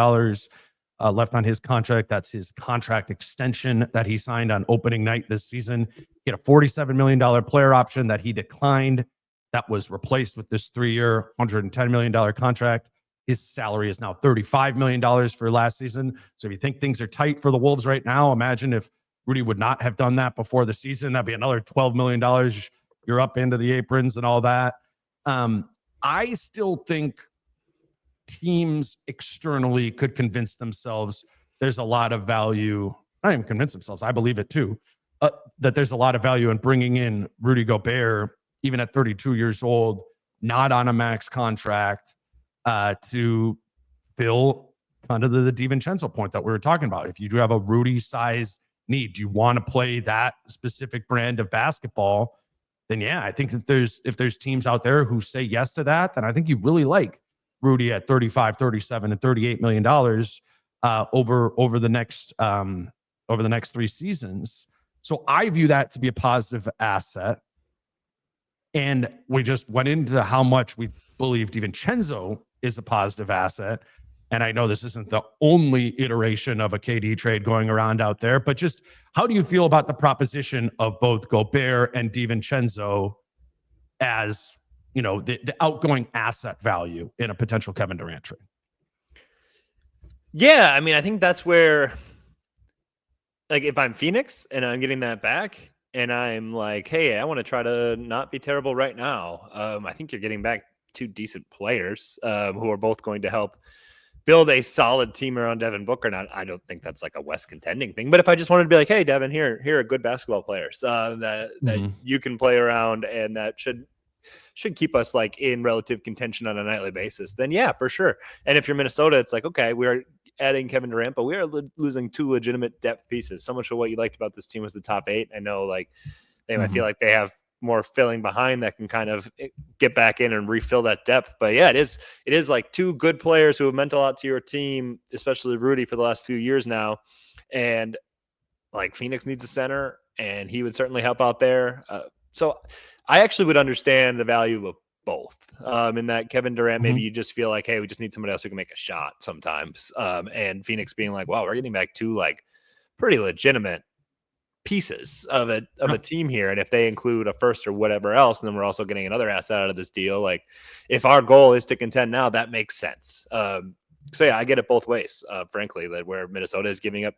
[SPEAKER 2] left on his contract. That's his contract extension that he signed on opening night this season. He had a $47 million player option that he declined. That was replaced with this 3-year, $110 million contract. His salary is now $35 million for last season. So if you think things are tight for the Wolves right now, imagine if Rudy would not have done that before the season. That'd be another $12 million. You're up into the aprons and all that. I still think teams externally could convince themselves there's a lot of value. Not even convince themselves, I believe it too, that there's a lot of value in bringing in Rudy Gobert, even at 32 years old, not on a max contract, to fill kind of the DiVincenzo point that we were talking about. If you do have a Rudy size need, do you want to play that specific brand of basketball? Then yeah, I think if there's teams out there who say yes to that, then I think you really like Rudy at 35, 37, and $38 million over the next 3 seasons. So I view that to be a positive asset. And we just went into how much we believe DiVincenzo is a positive asset. And I know this isn't the only iteration of a KD trade going around out there, but just how do you feel about the proposition of both Gobert and DiVincenzo as, the outgoing asset value in a potential Kevin Durant trade?
[SPEAKER 3] Yeah, I mean, I think that's where, like, if I'm Phoenix and I'm getting that back and I'm like, hey, I want to try to not be terrible right now. I think you're getting back two decent players who are both going to help build a solid team around Devin Booker. Now, I don't think that's like a West contending thing, but if I just wanted to be like, hey, Devin, here are good basketball players that you can play around and that should keep us like in relative contention on a nightly basis, then yeah, for sure. And if you're Minnesota, it's like, okay, we're adding Kevin Durant, but we are losing two legitimate depth pieces. So much of what you liked about this team was the top 8. I know, like, I feel like they have more filling behind that can kind of get back in and refill that depth. But yeah, it is like two good players who have meant a lot to your team, especially Rudy for the last few years now. And like Phoenix needs a center and he would certainly help out there. So I actually would understand the value of both. In that Kevin Durant, maybe you just feel like, hey, we just need somebody else who can make a shot sometimes. And Phoenix being like, wow, we're getting back two like pretty legitimate pieces of a team here. And if they include a first or whatever else, and then we're also getting another asset out of this deal, like if our goal is to contend now, that makes sense. So yeah, I get it both ways, frankly, that where Minnesota is giving up.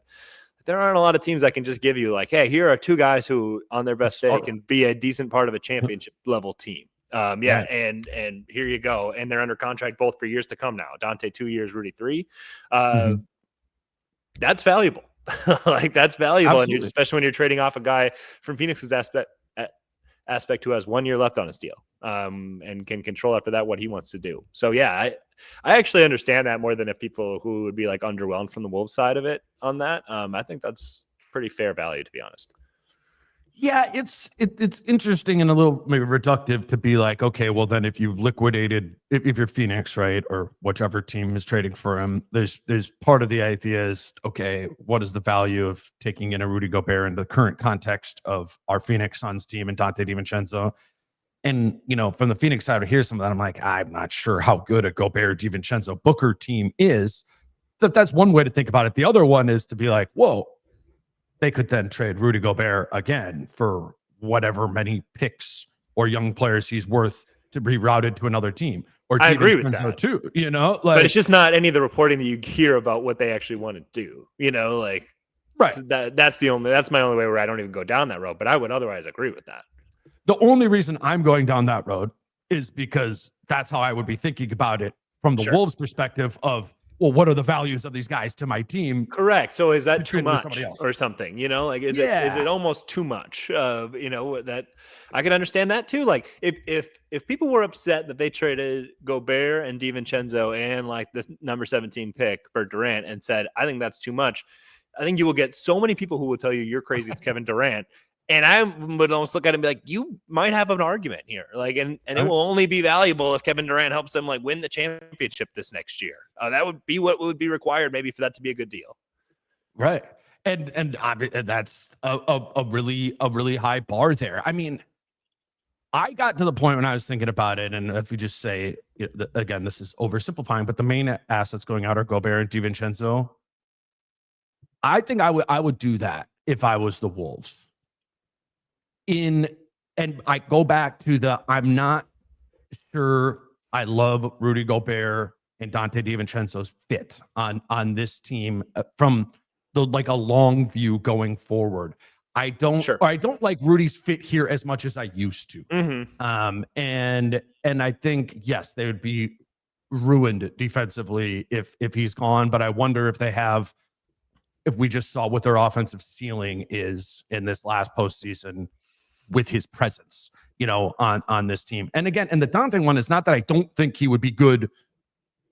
[SPEAKER 3] There aren't a lot of teams that can just give you like, hey, here are two guys who on their best day can be a decent part of a championship level team. And here you go. And they're under contract both for years to come now. Dante 2 years, Rudy 3. That's valuable. Like that's valuable.
[SPEAKER 2] Absolutely.
[SPEAKER 3] And especially when you're trading off a guy from Phoenix's aspect who has 1 year left on his deal and can control after that what he wants to do. So yeah, I actually understand that more than if people who would be like underwhelmed from the Wolves side of it on that. I think that's pretty fair value, to be honest.
[SPEAKER 2] Yeah, it's interesting and a little maybe reductive to be like, okay, well then if you liquidated, if you're Phoenix, right, or whichever team is trading for him, there's part of the idea is, okay, what is the value of taking in a Rudy Gobert in the current context of our Phoenix Suns team and Dante DiVincenzo? And, from the Phoenix side, I hear some of that. I'm like, I'm not sure how good a Gobert DiVincenzo Booker team is. That's one way to think about it. The other one is to be like, whoa, they could then trade Rudy Gobert again for whatever many picks or young players he's worth to be routed to another team. Or
[SPEAKER 3] I agree with that
[SPEAKER 2] too,
[SPEAKER 3] but it's just not any of the reporting that you hear about what they actually want to do, like,
[SPEAKER 2] right.
[SPEAKER 3] So that's my only way where I don't even go down that road, but I would otherwise agree with that.
[SPEAKER 2] The only reason I'm going down that road is because that's how I would be thinking about it from the Wolves perspective of, well, what are the values of these guys to my team?
[SPEAKER 3] Correct. So is that too much or something? Like is it almost too much? That I can understand that too. Like if people were upset that they traded Gobert and DiVincenzo and like this number 17 pick for Durant and said, I think that's too much, I think you will get so many people who will tell you you're crazy. It's Kevin Durant. And I would almost look at it and be like, you might have an argument here. Like, and it will only be valuable if Kevin Durant helps them like win the championship this next year. That would be what would be required maybe for that to be a good deal.
[SPEAKER 2] Right. And that's a really high bar there. I mean, I got to the point when I was thinking about it, and if we just say, again, this is oversimplifying, but the main assets going out are Gobert and DiVincenzo. I think I would do that if I was the Wolves. And I go back to I'm not sure I love Rudy Gobert and Dante DiVincenzo's fit on this team from the like a long view going forward. I don't like Rudy's fit here as much as I used to. And I think, yes, they would be ruined defensively if he's gone, but I wonder if we just saw what their offensive ceiling is in this last postseason with his presence, on this team. And again, and the Dante one is not that I don't think he would be good,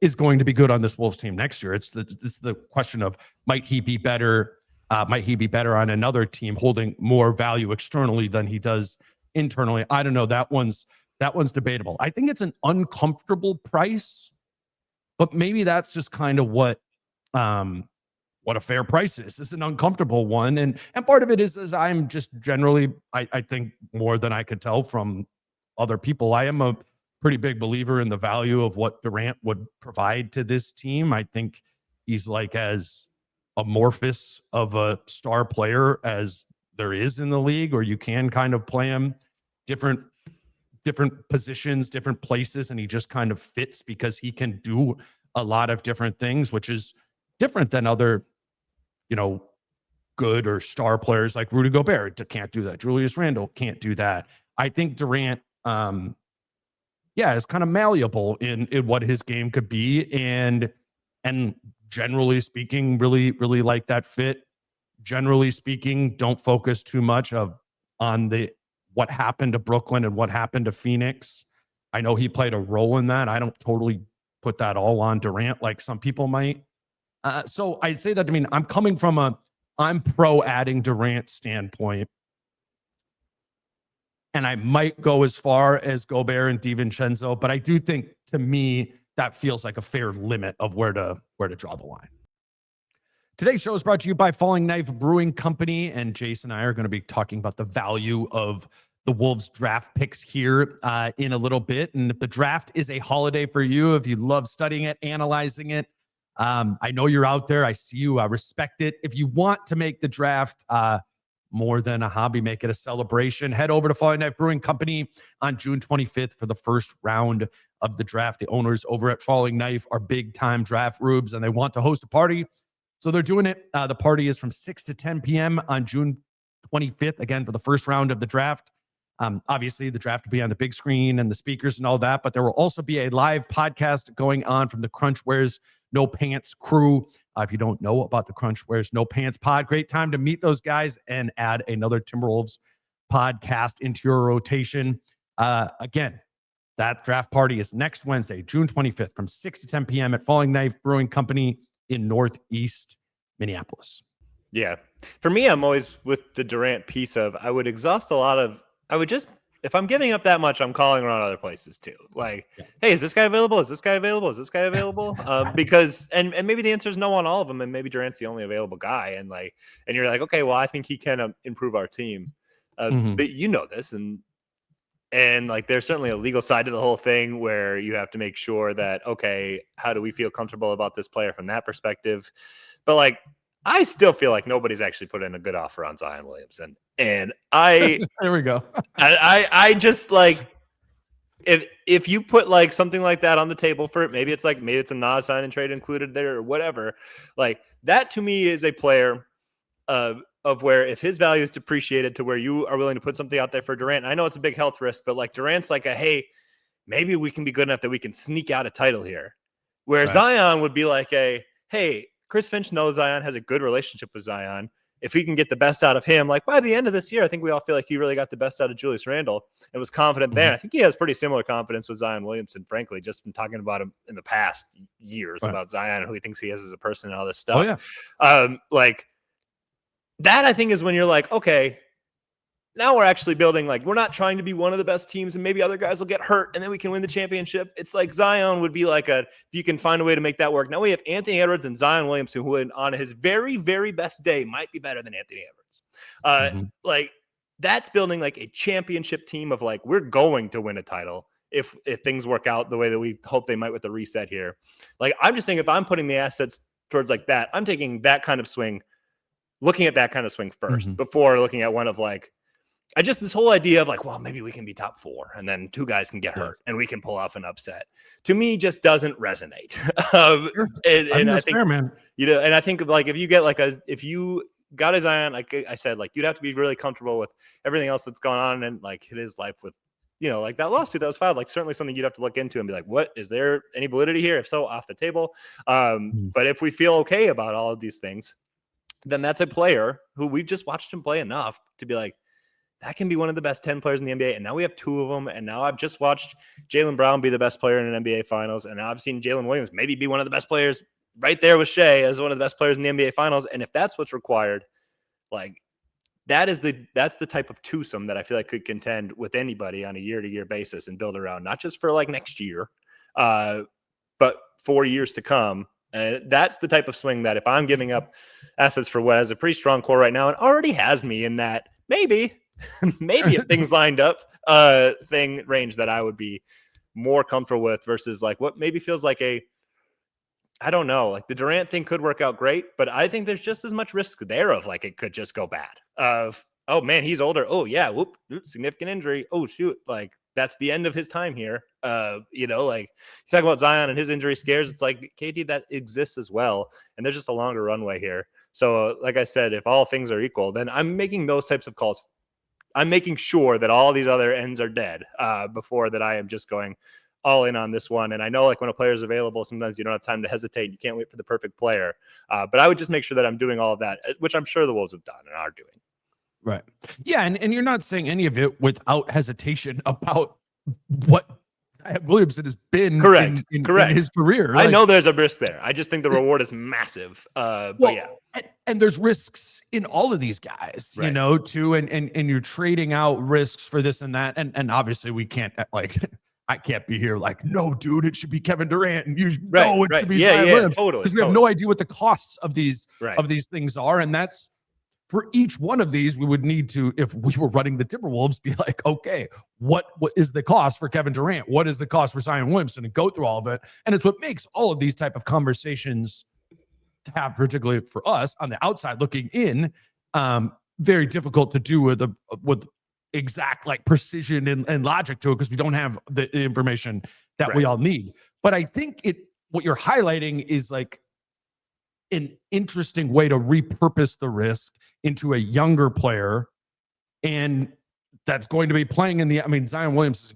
[SPEAKER 2] is going to be good on this Wolves team next year. It's the question of, might he be better? Might he be better on another team holding more value externally than he does internally? I don't know. That one's debatable. I think it's an uncomfortable price, but maybe that's just kind of what a fair price is. It's an uncomfortable one. And part of it is I'm just generally, I think more than I could tell from other people, I am a pretty big believer in the value of what Durant would provide to this team. I think he's like as amorphous of a star player as there is in the league, or you can kind of play him different positions, different places, and he just kind of fits because he can do a lot of different things, which is different than other, good or star players like Rudy Gobert can't do that. Julius Randle can't do that. I think Durant, is kind of malleable in what his game could be, and generally speaking, really, really like that fit. Generally speaking, don't focus too much on what happened to Brooklyn and what happened to Phoenix. I know he played a role in that. I don't totally put that all on Durant like some people might. So I say that to mean I'm coming from I'm pro adding Durant standpoint. And I might go as far as Gobert and DiVincenzo, but I do think, to me, that feels like a fair limit of where to draw the line. Today's show is brought to you by Falling Knife Brewing Company, and Jace and I are going to be talking about the value of the Wolves draft picks here in a little bit. And if the draft is a holiday for you, if you love studying it, analyzing it, I know you're out there. I see you. I respect it. If you want to make the draft more than a hobby, make it a celebration, head over to Falling Knife Brewing Company on June 25th for the first round of the draft. The owners over at Falling Knife are big-time draft rubes, and they want to host a party. So they're doing it. The party is from 6 to 10 p.m. on June 25th, again, for the first round of the draft. Obviously, the draft will be on the big screen and the speakers and all that, but there will also be a live podcast going on from the Crunch Wears No Pants crew. If you don't know about the Crunch Wears No Pants pod, great time to meet those guys and add another Timberwolves podcast into your rotation. Again, that draft party is next Wednesday, June 25th from 6 to 10 p.m. at Falling Knife Brewing Company in Northeast Minneapolis.
[SPEAKER 3] Yeah. For me, I'm always with the Durant piece of I would exhaust if I'm giving up that much, I'm calling around other places too. Like, hey, is this guy available? Is this guy available? Is this guy available? Because maybe the answer is no on all of them, and maybe Durant's the only available guy. And you're like, okay, well, I think he can improve our team. But you know this, and there's certainly a legal side to the whole thing where you have to make sure that, okay, how do we feel comfortable about this player from that perspective? But I still feel like nobody's actually put in a good offer on Zion Williamson. And
[SPEAKER 2] there we go.
[SPEAKER 3] I just if you put something like that on the table for it, maybe it's a non-sign and trade included there or whatever. That to me is a player of where if his value is depreciated to where you are willing to put something out there for Durant. I know it's a big health risk, but Durant's hey, maybe we can be good enough that we can sneak out a title here. Where Zion would be hey, Chris Finch knows Zion, has a good relationship with Zion. If we can get the best out of him, by the end of this year, I think we all feel like he really got the best out of Julius Randle and was confident there. I think he has pretty similar confidence with Zion Williamson, frankly, just from talking about him in the past years about Zion and who he thinks he is as a person and all this stuff.
[SPEAKER 2] Oh, yeah.
[SPEAKER 3] That I think is when you're okay, now we're actually building, we're not trying to be one of the best teams and maybe other guys will get hurt and then we can win the championship. It's Zion would be if you can find a way to make that work. Now we have Anthony Edwards and Zion Williamson, who on his very, very best day might be better than Anthony Edwards. That's building a championship team of we're going to win a title if things work out the way that we hope they might with the reset here. I'm just saying if I'm putting the assets towards that, I'm taking that kind of swing, looking at that kind of swing first before looking at one of this whole idea of well, maybe we can be top 4 and then 2 guys can get hurt and we can pull off an upset, to me just doesn't resonate. And I think, fair, man. And I think if you get if you got a Zion, I said, you'd have to be really comfortable with everything else that's gone on and his life with, that lawsuit that was filed, certainly something you'd have to look into and be what, is there any validity here? If so, off the table. But if we feel okay about all of these things, then that's a player who we've just watched him play enough to be that can be one of the best 10 players in the NBA. And now we have 2 of them. And now I've just watched Jaylen Brown be the best player in an NBA Finals. And now I've seen Jalen Williams maybe be one of the best players right there with Shea as one of the best players in the NBA Finals. And if that's what's required, that's the type of twosome that I feel could contend with anybody on a year-to-year basis and build around, not just for next year, but 4 years to come. And that's the type of swing that if I'm giving up assets for what has a pretty strong core right now and already has me in that maybe if things lined up thing range that I would be more comfortable with versus like what maybe feels like I don't know, like the Durant thing could work out great, but I think there's just as much risk there of like it could just go bad. Of, oh man, he's older. Oh yeah, whoop, significant injury. Oh shoot, like that's the end of his time here. Like you talk about Zion and his injury scares. It's like KD that exists as well, and there's just a longer runway here. So, like I said, if all things are equal, then I'm making those types of calls. I'm making sure that all these other ends are dead before that I am just going all in on this one. And I know like when a player is available, sometimes you don't have time to hesitate. You can't wait for the perfect player. But I would just make sure that I'm doing all of that, which I'm sure the Wolves have done and are doing.
[SPEAKER 2] Right. Yeah. And you're not saying any of it without hesitation about what Williamson has been
[SPEAKER 3] correct.
[SPEAKER 2] in his career.
[SPEAKER 3] I know there's a risk there. I just think the reward is massive. But yeah.
[SPEAKER 2] And there's risks in all of these guys,
[SPEAKER 3] right.
[SPEAKER 2] too. And you're trading out risks for this and that. And obviously we can't I can't be here like, no, dude, it should be Kevin Durant, and it should be Zion Williams,
[SPEAKER 3] totally.
[SPEAKER 2] Because we have no idea what the costs of these
[SPEAKER 3] of
[SPEAKER 2] these things are, and that's for each one of these. We would need to, if we were running the Timberwolves, be like, okay, what is the cost for Kevin Durant? What is the cost for Zion Williamson? And go through all of it, and it's what makes all of these type of conversations to have, particularly for us on the outside looking in, very difficult to do with exact like precision and logic to it because we don't have the information that we all need. But I think what you're highlighting is like an interesting way to repurpose the risk into a younger player, and that's going to be playing in Zion Williams is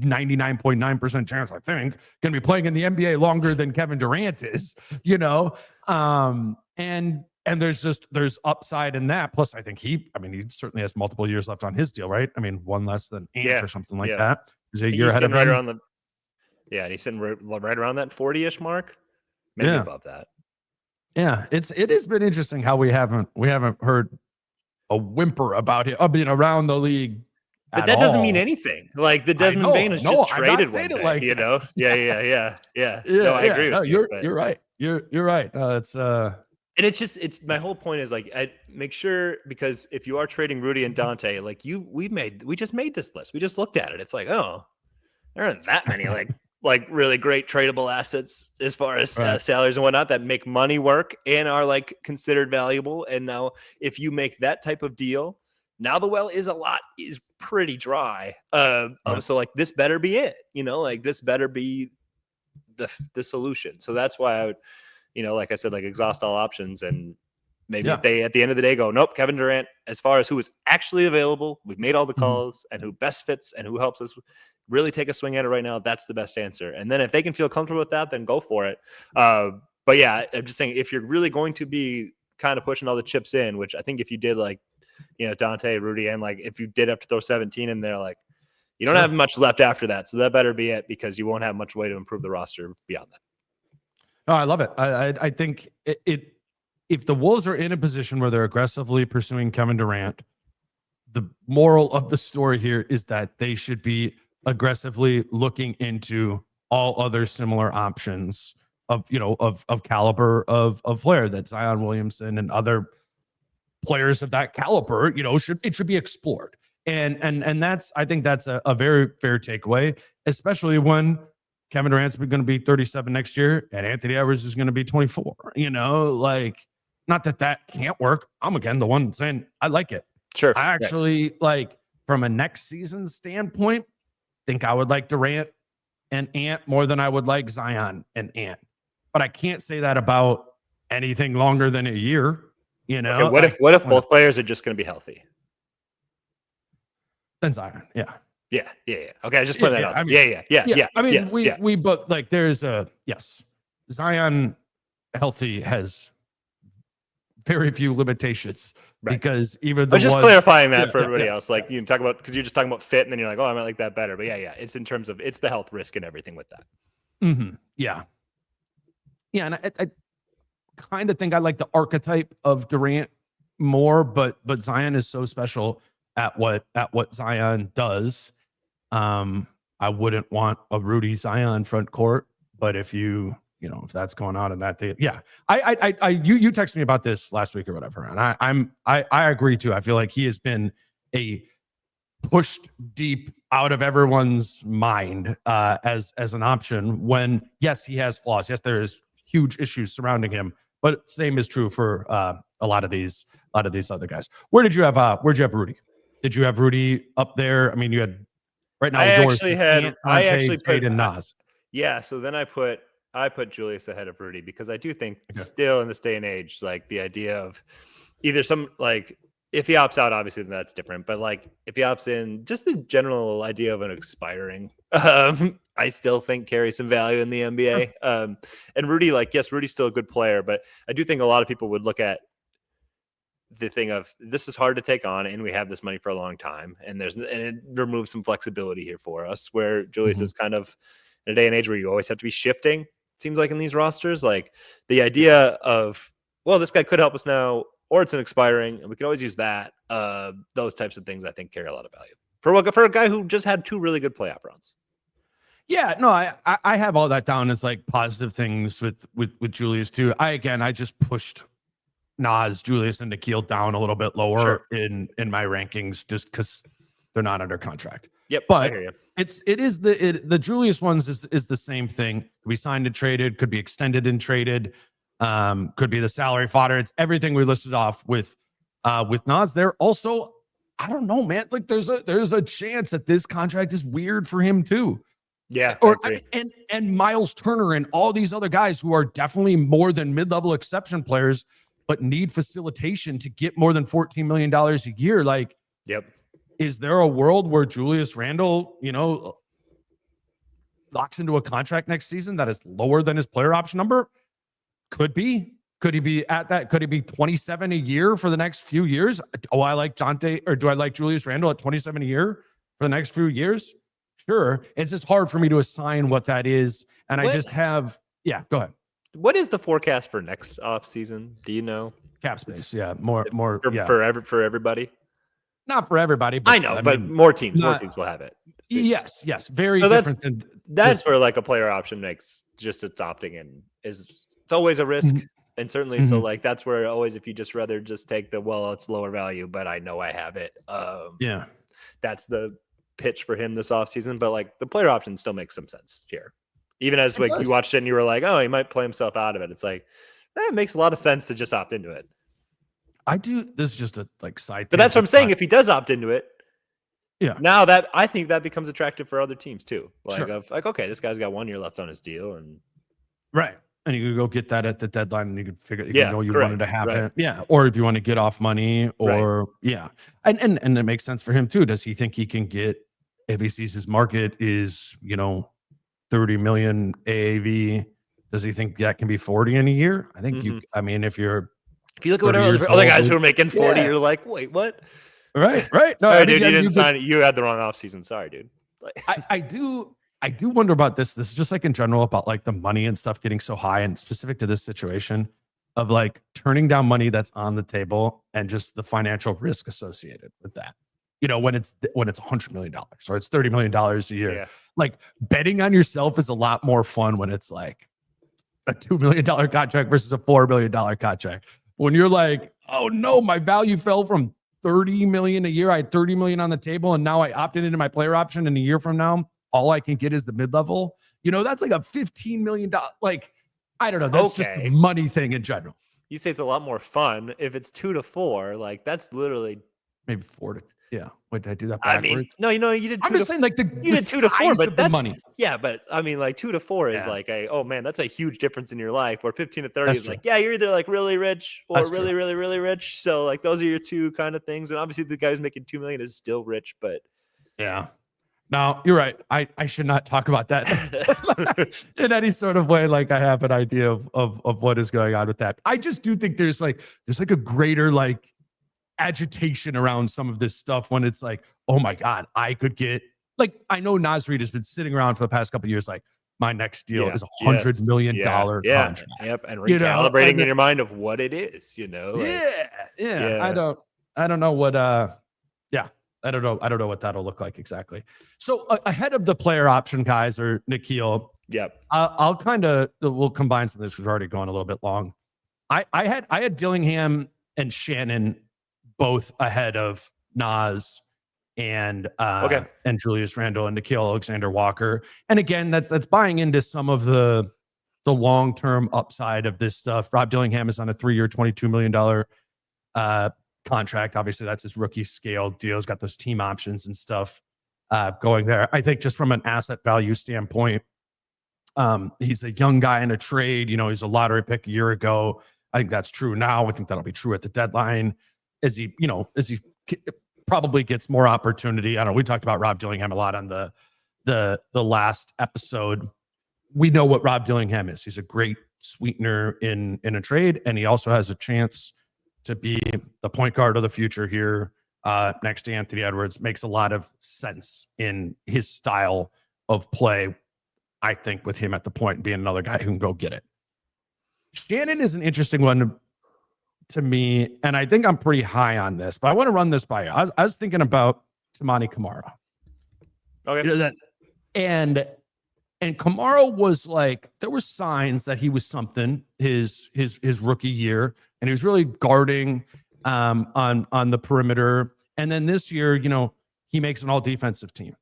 [SPEAKER 2] 99.9% chance, I think, going to be playing in the NBA longer than Kevin Durant is, and there's upside in that. Plus, I think he certainly has multiple years left on his deal, right? One less than Ant or something like that. Is a year ahead of him.
[SPEAKER 3] And he's sitting right around that 40-ish mark, maybe above that.
[SPEAKER 2] Yeah, it has been interesting how we haven't heard a whimper about it being around the league.
[SPEAKER 3] But that doesn't mean anything. Like the Desmond Bain was just traded one day,
[SPEAKER 2] like
[SPEAKER 3] Yeah.
[SPEAKER 2] No,
[SPEAKER 3] I agree.
[SPEAKER 2] No,
[SPEAKER 3] with
[SPEAKER 2] you're right. You're right.
[SPEAKER 3] And it's my whole point is like I make sure, because if you are trading Rudy and Dante, like we just made this list. We just looked at it. It's like, oh, there aren't that many like really great tradable assets as far as salaries and whatnot that make money work and are like considered valuable. And now if you make that type of deal, now the well is pretty dry. So like this better be it, like this better be the solution. So that's why I would, like I said, like exhaust all options, and maybe if they at the end of the day go, nope, Kevin Durant, as far as who is actually available, we've made all the calls, and who best fits and who helps us really take a swing at it right now, that's the best answer. And then if they can feel comfortable with that, then go for it. But yeah, I'm just saying, if you're really going to be kind of pushing all the chips in, which I think if you did like, Dante, Rudy, and like if you did have to throw 17 in there, like you don't have much left after that. So that better be it, because you won't have much way to improve the roster beyond that.
[SPEAKER 2] No, I love it. I think if the Wolves are in a position where they're aggressively pursuing Kevin Durant, the moral of the story here is that they should be aggressively looking into all other similar options of caliber of player that Zion Williamson and other players of that caliber, should be explored. And I think that's a very fair takeaway, especially when Kevin Durant's going to be 37 next year and Anthony Edwards is going to be 24, not that can't work. I'm again the one saying I like it.
[SPEAKER 3] Sure.
[SPEAKER 2] I actually from a next season standpoint, think I would like Durant and Ant more than I would like Zion and Ant, but I can't say that about anything longer than a year.
[SPEAKER 3] Okay, what if both players are just going to be healthy?
[SPEAKER 2] Then Zion. Yeah.
[SPEAKER 3] Okay, I just put that out. Yeah.
[SPEAKER 2] We both there's Zion healthy has very few limitations because even
[SPEAKER 3] though just clarifying that for everybody else, like you can talk about, because you're just talking about fit, and then you're like, oh, I might like that better. But it's in terms of it's the health risk and everything with that.
[SPEAKER 2] Mm-hmm. Yeah, and I kind of think I like the archetype of Durant more, but Zion is so special at what Zion does. I wouldn't want a Rudy Zion front court, but if if that's going on in that day, you texted me about this last week or whatever, and I agree too. I feel like he has been a pushed deep out of everyone's mind as an option when, yes, he has flaws. Yes, there is huge issues surrounding him, but same is true for a lot of these other guys. Where'd you have Rudy? Did you have Rudy up there? I mean, you had right now yours is Ant, Dante, Jade, and Nas.
[SPEAKER 3] Yeah, so then I put Julius ahead of Rudy because I do think
[SPEAKER 2] Okay.
[SPEAKER 3] still in this day and age, like the idea of either some like if he opts out, obviously then that's different. But like if he opts in, just the general idea of an expiring, I still think carries some value in the NBA. And Rudy, like yes, Rudy's still a good player, but I do think a lot of people would look at the thing of this is hard to take on, and we have this money for a long time, and it removes some flexibility here for us. Where Julius is kind of in a day and age where you always have to be shifting. It seems like in these rosters, like the idea of well, this guy could help us now, or it's an expiring, and we can always use that. Those types of things I think carry a lot of value for a guy who just had 2 really good playoff runs.
[SPEAKER 2] Yeah, no, I have all that down as like positive things with Julius too. I just pushed Nas, Julius, and Nikhil down a little bit lower in my rankings just because they're not under contract.
[SPEAKER 3] Yep,
[SPEAKER 2] but
[SPEAKER 3] I hear you.
[SPEAKER 2] The Julius ones is the same thing. Could be signed and traded, could be extended and traded, could be the salary fodder. It's everything we listed off with Nas. There also, I don't know, man. Like there's a chance that this contract is weird for him too.
[SPEAKER 3] Yeah,
[SPEAKER 2] and Miles Turner and all these other guys who are definitely more than mid-level exception players, but need facilitation to get more than $14 million a year. Like,
[SPEAKER 3] yep.
[SPEAKER 2] Is there a world where Julius Randle, locks into a contract next season that is lower than his player option number? Could be. Could he be at that? Could he be 27 a year for the next few years? Oh, I like Dante, or do I like Julius Randle at 27 a year for the next few years? Sure. It's just hard for me to assign what that is. And I just have, go ahead.
[SPEAKER 3] What is the forecast for next off season? Do you know?
[SPEAKER 2] Cap space. More
[SPEAKER 3] for everybody.
[SPEAKER 2] Not for everybody, but
[SPEAKER 3] I know, but more teams will have it.
[SPEAKER 2] Yes. Very different.
[SPEAKER 3] That's where like a player option makes just adopting in it's always a risk. And certainly, so like that's where always if you just rather just take it's lower value, but I know I have it. That's the pitch for him this offseason. But like the player option still makes some sense here. Even as like you watched it and you were like, oh, he might play himself out of it. It's like that makes a lot of sense to just opt into it.
[SPEAKER 2] I do. This is just a side.
[SPEAKER 3] But that's what I'm saying. If he does opt into it, now that I think that becomes attractive for other teams too. Like okay, this guy's got 1 year left on his deal, and
[SPEAKER 2] and you could go get that at the deadline, and you could figure you wanted to have it, or if you want to get off money, or and it makes sense for him too. Does he think he can get if he sees his market is 30 million AAV? Does he think that can be 40 in a year? I think if you look
[SPEAKER 3] at what other guys who are making 40, you're like, wait, what?
[SPEAKER 2] Right.
[SPEAKER 3] No, sorry, dude, you didn't sign it. You had the wrong offseason. Sorry, dude.
[SPEAKER 2] I do wonder about this. This is just like in general about like the money and stuff getting so high, and specific to this situation of like turning down money that's on the table and just the financial risk associated with that. When it's $100 million or it's $30 million a year, like betting on yourself is a lot more fun when it's like a $2 million contract versus a $4 million contract. When you're like, oh no, my value fell from 30 million a year. I had 30 million on the table, and now I opted into my player option. And a year from now, all I can get is the mid-level. That's like a $15 million. Like, I don't know. That's just a money thing in general.
[SPEAKER 3] You say it's a lot more fun if it's 2 to 4. Like that's literally
[SPEAKER 2] maybe 4 to. Yeah. Wait, did I do that backwards?
[SPEAKER 3] I mean, no, you did.
[SPEAKER 2] I'm just saying, like
[SPEAKER 3] you did 2 to 4, but that's
[SPEAKER 2] money.
[SPEAKER 3] Yeah, but I mean, like 2 to 4 is like oh man, that's a huge difference in your life. Where 15 to 30 is like, you're either like really rich or really, really, really rich. So like those are your two kind of things. And obviously, the guy who's making 2 million is still rich, but
[SPEAKER 2] No, you're right. I should not talk about that in any sort of way. Like I have an idea of what is going on with that. I just do think there's like a greater like agitation around some of this stuff when it's like, oh my God, I could get like, I know Nas Reed has been sitting around for the past couple of years, like my next deal is $100 million contract.
[SPEAKER 3] Yep. And recalibrating in your mind of what it is, like,
[SPEAKER 2] I don't know what, I don't know what that'll look like exactly. So ahead of the player option guys or Nikhil, I'll we'll combine some of this because we're already going a little bit long. I had Dillingham and Shannon both ahead of Nas and
[SPEAKER 3] Okay.
[SPEAKER 2] and Julius Randle and Nickeil Alexander-Walker. And again, that's buying into some of the long-term upside of this stuff. Rob Dillingham is on a 3-year, $22 million contract. Obviously, that's his rookie scale deal. He's got those team options and stuff going there. I think just from an asset value standpoint, he's a young guy in a trade. He's a lottery pick a year ago. I think that's true now. I think that'll be true at the deadline as he probably gets more opportunity. I don't know. We talked about Rob Dillingham a lot on the last episode. We know what Rob Dillingham is. He's a great sweetener in a trade, and he also has a chance to be the point guard of the future here next to Anthony Edwards. Makes a lot of sense in his style of play, I think, with him at the point and being another guy who can go get it. Shannon is an interesting one to me, and I think I'm pretty high on this, but I want to run this by you. I was thinking about Tamani Kamara.
[SPEAKER 3] Okay.
[SPEAKER 2] And Kamara was like, there were signs that he was something his rookie year, and he was really guarding on the perimeter. And then this year, he makes an all defensive team,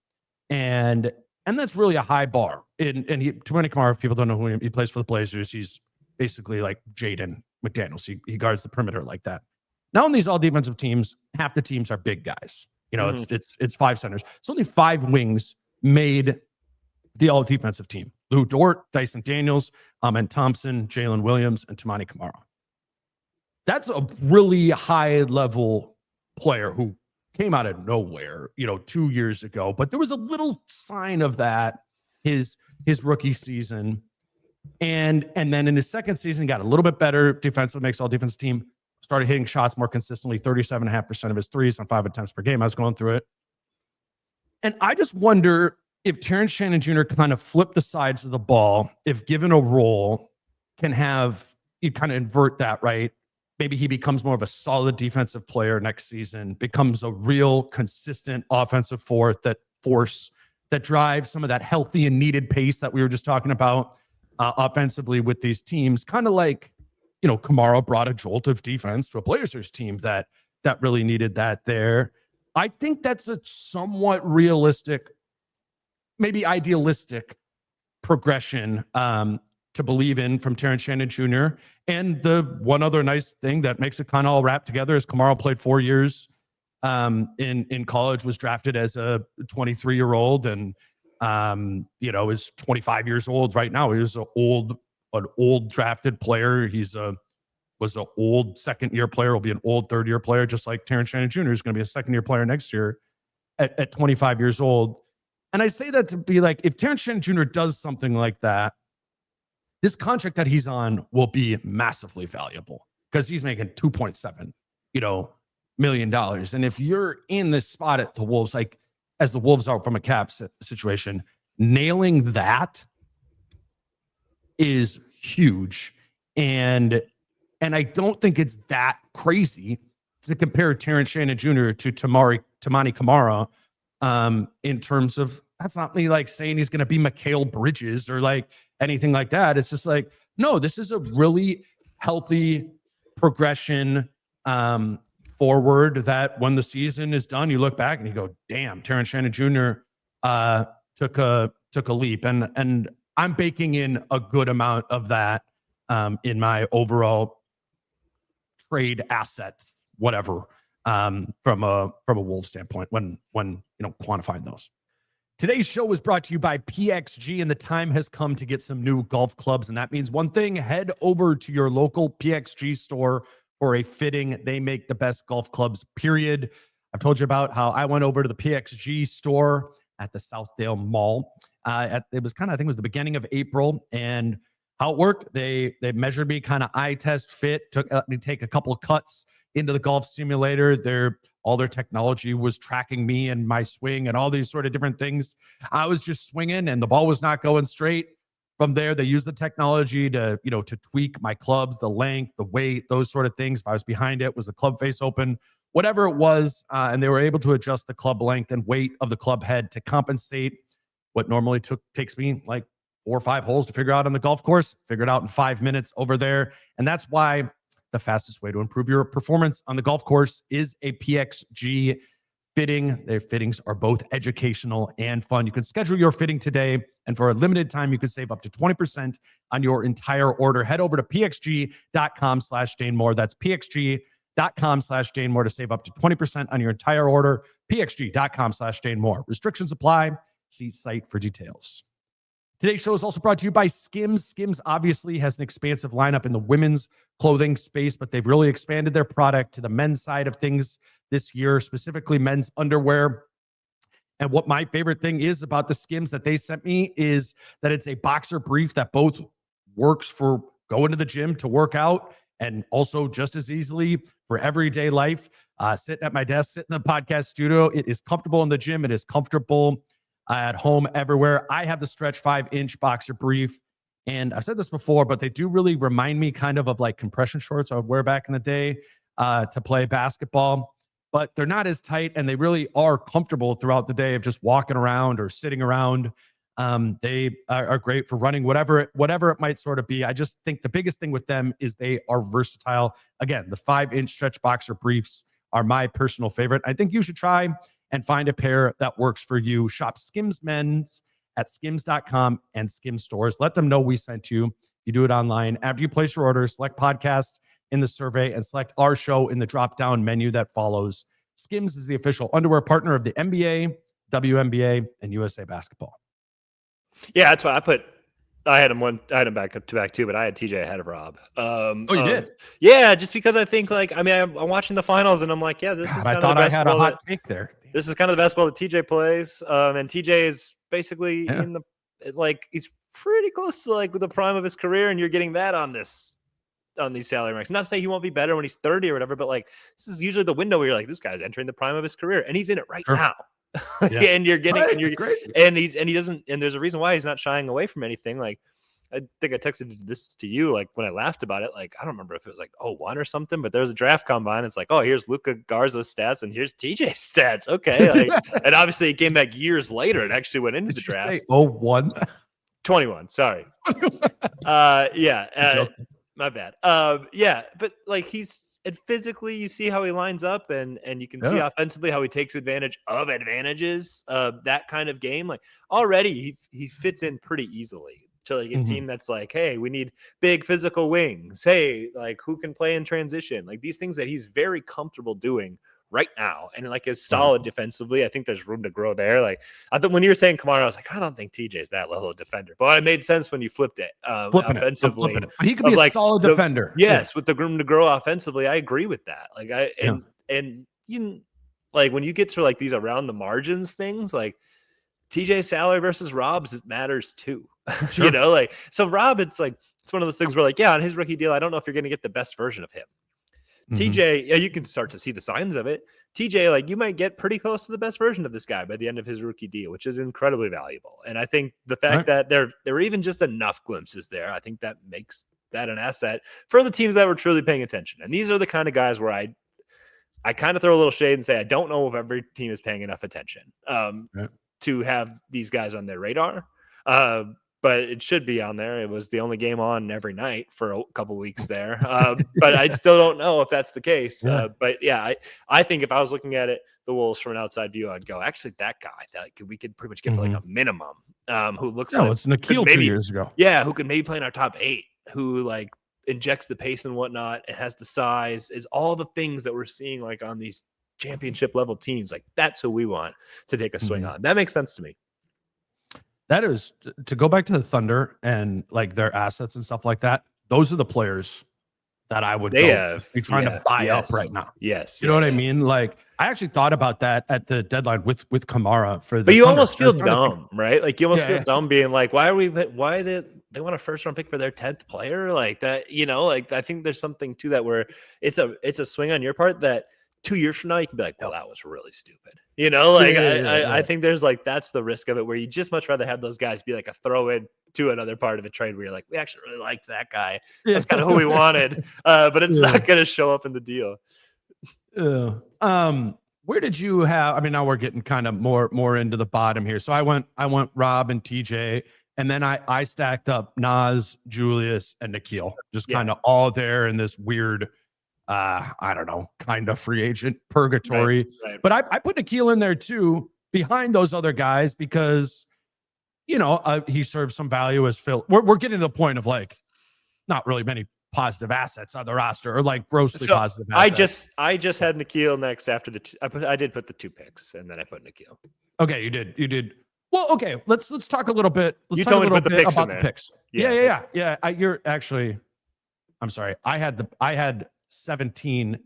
[SPEAKER 2] and that's really a high bar. And Tamani Kamara, if people don't know who he plays for the Blazers, he's basically like Jaden McDaniels. He guards the perimeter like that. Now in these all defensive teams, half the teams are big guys. It's 5 centers. So only 5 wings made the all defensive team: Lou Dort, Dyson Daniels, Amen Thompson, Jalen Williams, and Tamani Kamara. That's a really high level player who came out of nowhere, 2 years ago. But there was a little sign of that his rookie season. And then in his second season, got a little bit better defensively, makes all defensive team, started hitting shots more consistently, 37.5% of his threes on 5 attempts per game. I was going through it. And I just wonder if Terrence Shannon Jr. kind of flipped the sides of the ball, if given a role, you kind of invert that, right? Maybe he becomes more of a solid defensive player next season, becomes a real consistent offensive force that drives some of that healthy and needed pace that we were just talking about offensively with these teams. Kind of like, Kamara brought a jolt of defense to a Blazers team that really needed that there. I think that's a somewhat realistic, maybe idealistic progression to believe in from Terrence Shannon Jr. And the one other nice thing that makes it kind of all wrapped together is Kamara played 4 years in college, was drafted as a 23-year-old, and is 25 years old right now. He was an old drafted player. Was an old second-year player, will be an old third-year player, just like Terrence Shannon Jr. is going to be a second-year player next year at 25 years old. And I say that to be like, if Terrence Shannon Jr. does something like that, this contract that he's on will be massively valuable because he's making $2.7 million. And if you're in this spot at the Wolves, like as the Wolves are from a cap situation, nailing that is huge. And I don't think it's that crazy to compare Terrence Shannon Jr. to Tamani Kamara in terms of, that's not me like saying he's going to be Mikal Bridges or like anything like that. It's just like, no, this is a really healthy progression forward that when the season is done, you look back and you go, damn, Terrence Shannon Jr. took a leap. And I'm baking in a good amount of that in my overall trade assets, whatever, from a Wolves standpoint when quantifying those. Today's show was brought to you by PXG, and the time has come to get some new golf clubs. And that means one thing: head over to your local PXG store for a fitting. They make the best golf clubs, period. I've told you about how I went over to the PXG store at the Southdale Mall. I think it was the beginning of April, and how it worked, they measured me, kind of eye test fit, let me take a couple of cuts into the golf simulator. All their technology was tracking me and my swing and all these sort of different things. I was just swinging and the ball was not going straight. From there, they used the technology to tweak my clubs, the length, the weight, those sort of things. If I was behind it, was the club face open, whatever it was, and they were able to adjust the club length and weight of the club head to compensate what normally takes me like 4 or 5 holes to figure out on the golf course. Figure it out in 5 minutes over there. And that's why the fastest way to improve your performance on the golf course is a PXG fitting. Their fittings are both educational and fun. You can schedule your fitting today, and for a limited time, you can save up to 20% on your entire order. Head over to pxg.com/DaneMoore. That's pxg.com/DaneMoore to save up to 20% on your entire order. pxg.com/DaneMoore. Restrictions apply. See site for details. Today's show is also brought to you by Skims. Skims obviously has an expansive lineup in the women's clothing space, but they've really expanded their product to the men's side of things this year, specifically men's underwear. And what my favorite thing is about the Skims that they sent me is that it's a boxer brief that both works for going to the gym to work out and also just as easily for everyday life. Sitting at my desk, sitting in the podcast studio, it is comfortable in the gym. It is comfortable at home, everywhere. I have the Stretch 5-inch boxer brief, and I've said this before, but they do really remind me kind of like compression shorts I would wear back in the day to play basketball, but they're not as tight, and they really are comfortable throughout the day of just walking around or sitting around. They are great for running, whatever it might sort of be. I just think the biggest thing with them is they are versatile. Again, the 5-inch Stretch boxer briefs are my personal favorite. I think you should try and find a pair that works for you. Shop Skims Men's at skims.com and Skims stores. Let them know we sent you. You do it online. After you place your order, select podcast in the survey and select our show in the drop-down menu that follows. Skims is the official underwear partner of the NBA, WNBA, and USA Basketball.
[SPEAKER 3] Yeah, that's why I had him back up to back too, but I had TJ ahead of Rob.
[SPEAKER 2] You did?
[SPEAKER 3] Yeah, just because I think I'm watching the finals and I'm like, yeah, this is kind
[SPEAKER 2] I
[SPEAKER 3] of
[SPEAKER 2] thought
[SPEAKER 3] the
[SPEAKER 2] I
[SPEAKER 3] best
[SPEAKER 2] had a
[SPEAKER 3] ball
[SPEAKER 2] hot take there.
[SPEAKER 3] This is kind of the best ball that TJ plays. And TJ is basically in the he's pretty close to like the prime of his career, and you're getting that on these salary ranks. Not to say he won't be better when he's 30 or whatever, but like this is usually the window where you're like, this guy's entering the prime of his career, and he's in it right now. Yeah. And you're getting
[SPEAKER 2] right,
[SPEAKER 3] and you're
[SPEAKER 2] crazy.
[SPEAKER 3] And he doesn't, and there's a reason why he's not shying away from anything. Like I think I texted this to you like when I laughed about it. Like I don't remember if it was like 01 or something, but there was a draft combine. It's like, oh, here's Luka Garza's stats and here's TJ's stats. Okay, like, and obviously it came back years later and actually went into the draft.
[SPEAKER 2] Say 01?
[SPEAKER 3] 21. Sorry. My bad. Yeah, but like and physically you see how he lines up and you can see offensively how he takes advantage of advantages of that kind of game. Like already he fits in pretty easily to like a team that's like, hey, we need big physical wings. Hey, like who can play in transition? Like these things that he's very comfortable doing right now. And like is solid defensively. I think there's room to grow there. Like I thought when you were saying Kamara, I was like, I don't think TJ's that level of defender. But it made sense when you flipped it offensively.
[SPEAKER 2] But he could be a solid defender.
[SPEAKER 3] Yes, with the room to grow offensively. I agree with that. Like and you like when you get to like these around the margins things, like TJ's salary versus Rob's, it matters too.
[SPEAKER 2] Sure.
[SPEAKER 3] Like so Rob, it's like it's one of those things where like, yeah, on his rookie deal, I don't know if you're going to get the best version of him. TJ, yeah, you can start to see the signs of it. TJ, like you might get pretty close to the best version of this guy by the end of his rookie deal, which is incredibly valuable. And I think the fact that there were even just enough glimpses there, I think that makes that an asset for the teams that were truly paying attention. And these are the kind of guys where I kind of throw a little shade and say I don't know if every team is paying enough attention to have these guys on their radar. But it should be on there. It was the only game on every night for a couple weeks there. But I still don't know if that's the case. But yeah, I think if I was looking at it, the Wolves from an outside view, I'd go, actually, that guy, we could pretty much get to like a minimum who looks like
[SPEAKER 2] it's Nikhil 2 years ago.
[SPEAKER 3] Yeah, who could maybe play in our top 8, who like injects the pace and whatnot and has the size, is all the things that we're seeing like on these championship level teams. Like that's who we want to take a swing on. That makes sense to me.
[SPEAKER 2] That is, to go back to the Thunder and like their assets and stuff like that. Those are the players that I would be trying to buy up right now.
[SPEAKER 3] Yes.
[SPEAKER 2] You know what I mean? Like I actually thought about that at the deadline with Kamara for the
[SPEAKER 3] But you
[SPEAKER 2] Thunder.
[SPEAKER 3] almost feel dumb, right? Like you almost feel dumb being like, why they want a first round pick for their 10th player? Like that, like I think there's something to that where it's a swing on your part that 2 years from now, you can be like, well, that was really stupid. I think there's like, that's the risk of it where you just much rather have those guys be like a throw in to another part of a trade where you're like, we actually really liked that guy. That's kind of who we wanted. But it's not going to show up in the deal.
[SPEAKER 2] Where did you have, now we're getting kind of more into the bottom here. So I went Rob and TJ, and then I stacked up Nas, Julius, and Nikhil, just kind of all there in this weird I don't know, kind of free agent purgatory.
[SPEAKER 3] Right.
[SPEAKER 2] But I put Nickeil in there too, behind those other guys, because he serves some value as Phil. We're getting to the point of like not really many positive assets on the roster, or like grossly
[SPEAKER 3] So
[SPEAKER 2] positive assets.
[SPEAKER 3] I just had Nickeil next after I did put the 2 picks, and then I put Nickeil.
[SPEAKER 2] Okay, you did. Well, okay, let's talk a little bit.
[SPEAKER 3] You
[SPEAKER 2] Talk a
[SPEAKER 3] told me to
[SPEAKER 2] little
[SPEAKER 3] put the
[SPEAKER 2] bit
[SPEAKER 3] picks in
[SPEAKER 2] about the
[SPEAKER 3] there.
[SPEAKER 2] picks. Yeah. You're actually. I'm sorry. I had 17.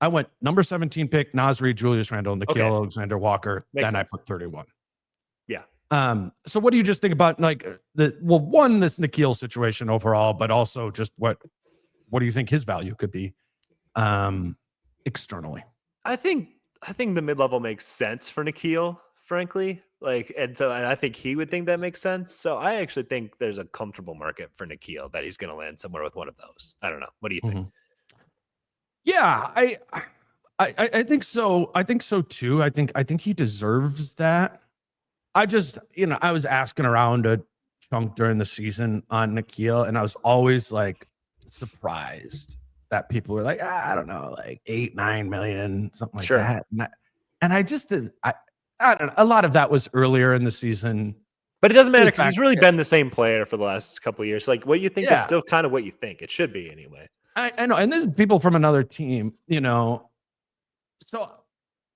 [SPEAKER 2] I went number 17 pick, Nasri, Julius Randle, Nickeil Alexander Walker.
[SPEAKER 3] Makes
[SPEAKER 2] then
[SPEAKER 3] sense.
[SPEAKER 2] I put 31.
[SPEAKER 3] Yeah.
[SPEAKER 2] So what do you just think about like this Nickeil situation overall, but also just what do you think his value could be externally?
[SPEAKER 3] I think the mid-level makes sense for Nickeil, frankly. And I think he would think that makes sense. So I actually think there's a comfortable market for Nickeil that he's going to land somewhere with one of those. I don't know. What do you think?
[SPEAKER 2] Mm-hmm. Yeah, I think so. I think so too. I think he deserves that. I just, I was asking around a chunk during the season on Nickeil, and I was always like surprised that people were like, I don't know, like 8-9 million, something like that. And I just did. I don't know. A lot of that was earlier in the season,
[SPEAKER 3] but it doesn't matter because he's really been the same player for the last couple of years. Like what you think is still kind of what you think it should be anyway.
[SPEAKER 2] I know, and there's people from another team, So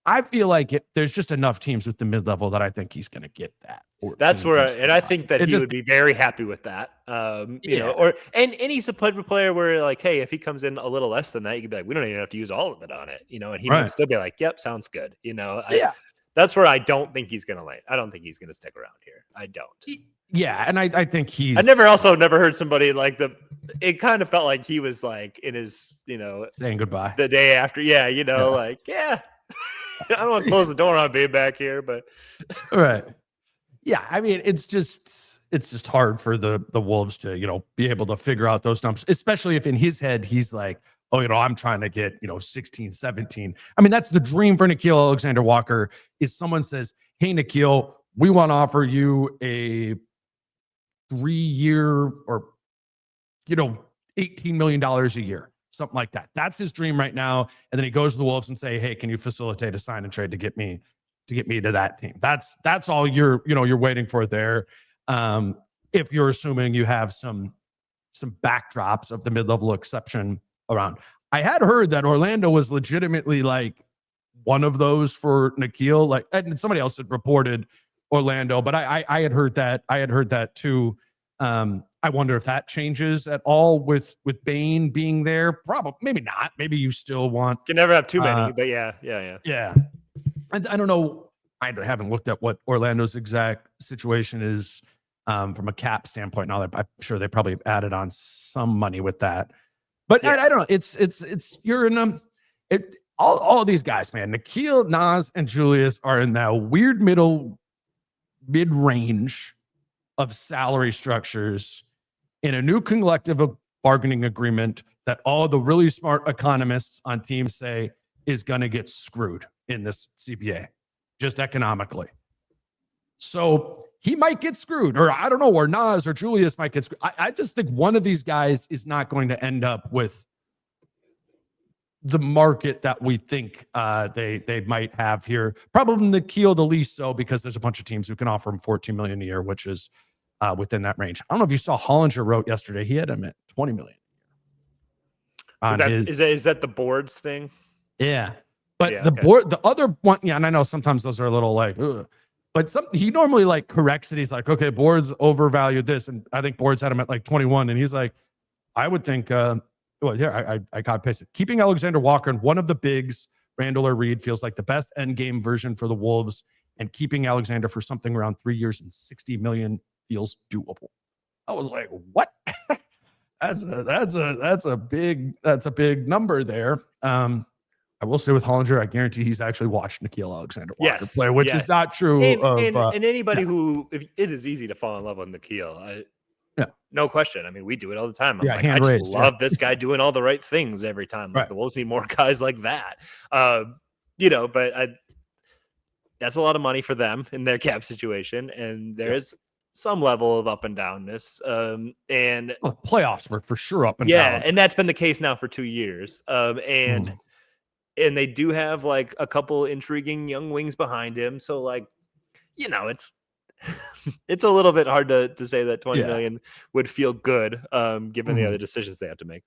[SPEAKER 2] I feel like there's just enough teams with the mid-level that I think he's going to get that.
[SPEAKER 3] That's where, and I think that he would be very happy with that. And he's a player where like, hey, if he comes in a little less than that, you could be like, we don't even have to use all of it on it, and he might still be like, yep, sounds good. That's where I don't think he's going to land. I don't think he's going to stick around here. I don't.
[SPEAKER 2] Yeah, and I think he's.
[SPEAKER 3] I never heard somebody like it kind of felt like he was like in his,
[SPEAKER 2] saying goodbye
[SPEAKER 3] the day after. Yeah, like, yeah, I don't want to close the door on being back here, but.
[SPEAKER 2] Right. Yeah, I mean, it's just hard for the Wolves to, be able to figure out those numbers, especially if in his head he's like, oh, I'm trying to get, 16, 17. I mean, that's the dream for Nickeil Alexander Walker is someone says, hey, Nickeil, we want to offer you a 3-year or, $18 million a year, something like that. That's his dream right now. And then he goes to the Wolves and say, hey, can you facilitate a sign and trade to get me to that team? That's all you're waiting for there. If you're assuming you have some backdrops of the mid-level exception around. I had heard that Orlando was legitimately like one of those for Nickeil, like, and somebody else had reported Orlando, but I had heard that. I had heard that too. I wonder if that changes at all with Bane being there. Probably, maybe not. Maybe you still want.
[SPEAKER 3] You can never have too many, but yeah.
[SPEAKER 2] And I don't know. I haven't looked at what Orlando's exact situation is from a cap standpoint. Now that I'm sure they probably added on some money with that, but I don't know. It's you're in all these guys, man. Nickeil, Nas, and Julius are in that weird mid range of salary structures in a new collective bargaining agreement that all the really smart economists on teams say is going to get screwed in this CBA, just economically. So he might get screwed, or I don't know, or Nas or Julius might get screwed. I just think one of these guys is not going to end up with the market that we think they might have here. Probably Nickeil the least so, because there's a bunch of teams who can offer him $14 million a year, which is within that range. I don't know if you saw Hollinger wrote yesterday. He had him at $20 million.
[SPEAKER 3] Is that the boards thing?
[SPEAKER 2] Yeah. But the other one, and I know sometimes those are a little like, ugh, but he normally like corrects it. He's like, okay, boards overvalued this. And I think boards had him at like 21. And he's like, I would think, I got pissed. Keeping Alexander Walker and one of the bigs, Randall or Reed, feels like the best end game version for the Wolves. And keeping Alexander for something around 3 years and $60 million feels doable. I was like, what? That's a big number there. I will say with Hollinger, I guarantee he's actually watched Nickeil Alexander Walker play, which is not true.
[SPEAKER 3] And anybody who, it is easy to fall in love with Nickeil. No question. I mean, we do it all the time. I just love this guy doing all the right things every time. Like the Wolves need more guys like that. But that's a lot of money for them in their cap situation. And there's some level of up and downness. And
[SPEAKER 2] Well, playoffs were for sure up and
[SPEAKER 3] yeah,
[SPEAKER 2] down.
[SPEAKER 3] and that's been the case now for 2 years. And they do have like a couple intriguing young wings behind him. So like, it's it's a little bit hard to say that 20 million would feel good, given the other decisions they have to make.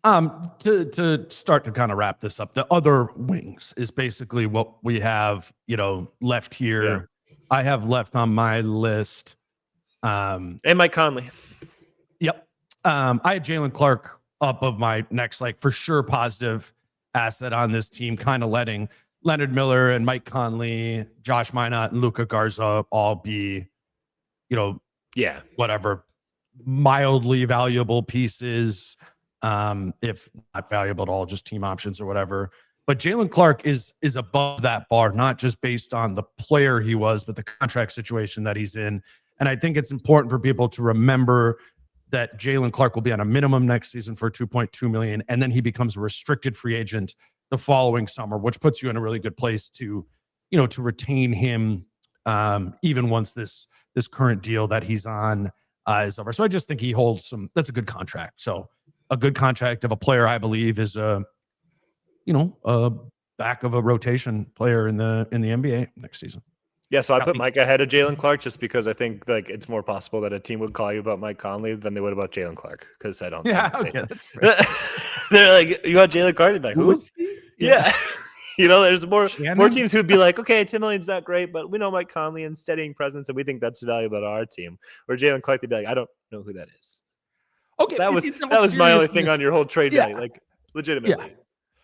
[SPEAKER 2] To start to kind of wrap this up, the other wings is basically what we have, left here.
[SPEAKER 3] Yeah.
[SPEAKER 2] I have left on my list.
[SPEAKER 3] And Mike Conley.
[SPEAKER 2] Yep. I had Jalen Clark up of my next, like for sure, positive asset on this team, kind of letting Leonard Miller and Mike Conley, Josh Minot, and Luka Garza all be, whatever, mildly valuable pieces. If not valuable at all, just team options or whatever. But Jalen Clark is above that bar, not just based on the player he was, but the contract situation that he's in. And I think it's important for people to remember that Jalen Clark will be on a minimum next season for $2.2 million, and then he becomes a restricted free agent the following summer, which puts you in a really good place to retain him, even once this current deal that he's on is over. So I just think he holds that's a good contract. So a good contract of a player, I believe, is a back of a rotation player in the NBA next season.
[SPEAKER 3] Yeah, so I put Mike ahead of Jalen Clark just because I think like it's more possible that a team would call you about Mike Conley than they would about Jalen Clark, because I don't.
[SPEAKER 2] Yeah,
[SPEAKER 3] think
[SPEAKER 2] okay, that's fair.
[SPEAKER 3] They're like, you got Jalen Clark? They're like, who is he? Yeah. There's more teams who'd be like, okay, $10 million's not great, but we know Mike Conley and steadying presence, and we think that's valuable to our team. Or Jalen Clark, they'd be like, I don't know who that is.
[SPEAKER 2] Okay,
[SPEAKER 3] that was my only thing on your whole trade night, like legitimately.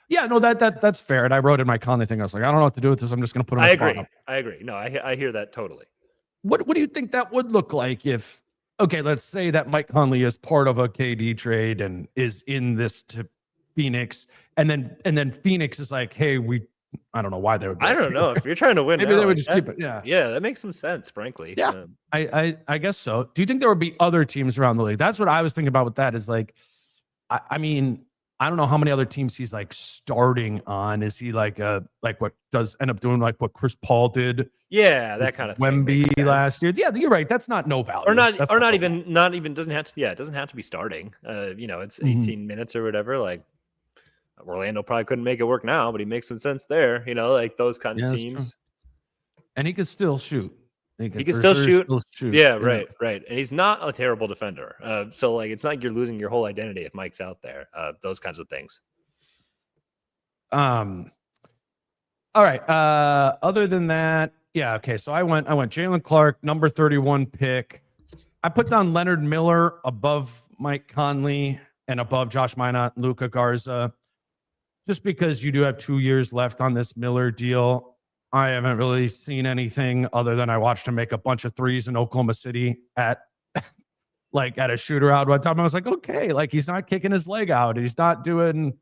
[SPEAKER 2] Yeah, no, that's fair. And I wrote in my Conley thing, I was like, I don't know what to do with this. I'm just going to put him.
[SPEAKER 3] I agree. No, I hear that totally.
[SPEAKER 2] What do you think that would look like if? Okay, let's say that Mike Conley is part of a KD trade and is in this to Phoenix, and then Phoenix is like, hey, I don't know why they would.
[SPEAKER 3] I don't know if you're trying to win.
[SPEAKER 2] Maybe they would just keep it. Yeah,
[SPEAKER 3] that makes some sense, frankly.
[SPEAKER 2] Yeah, I guess so. Do you think there would be other teams around the league? That's what I was thinking about with that. Is like, I mean, I don't know how many other teams he's like starting on. Is he like what does end up doing like what Chris Paul did?
[SPEAKER 3] Yeah, that kind of
[SPEAKER 2] Wemby last year. Yeah, you're right. That's not no value.
[SPEAKER 3] Or not even doesn't have to. Yeah, it doesn't have to be starting. It's 18 minutes or whatever. Like Orlando probably couldn't make it work now, but he makes some sense there. Like those kind of teams.
[SPEAKER 2] And he could still shoot.
[SPEAKER 3] He can still shoot. Yeah, right. And he's not a terrible defender. So like, it's not like you're losing your whole identity if Mike's out there. Those kinds of things.
[SPEAKER 2] All right. Other than that, yeah. Okay. So I went Jalen Clark, number 31 pick. I put down Leonard Miller above Mike Conley and above Josh Minot, Luka Garza, just because you do have 2 years left on this Miller deal. I haven't really seen anything other than I watched him make a bunch of threes in Oklahoma City at a shooter out one time. I was like, okay, like he's not kicking his leg out. He's not doing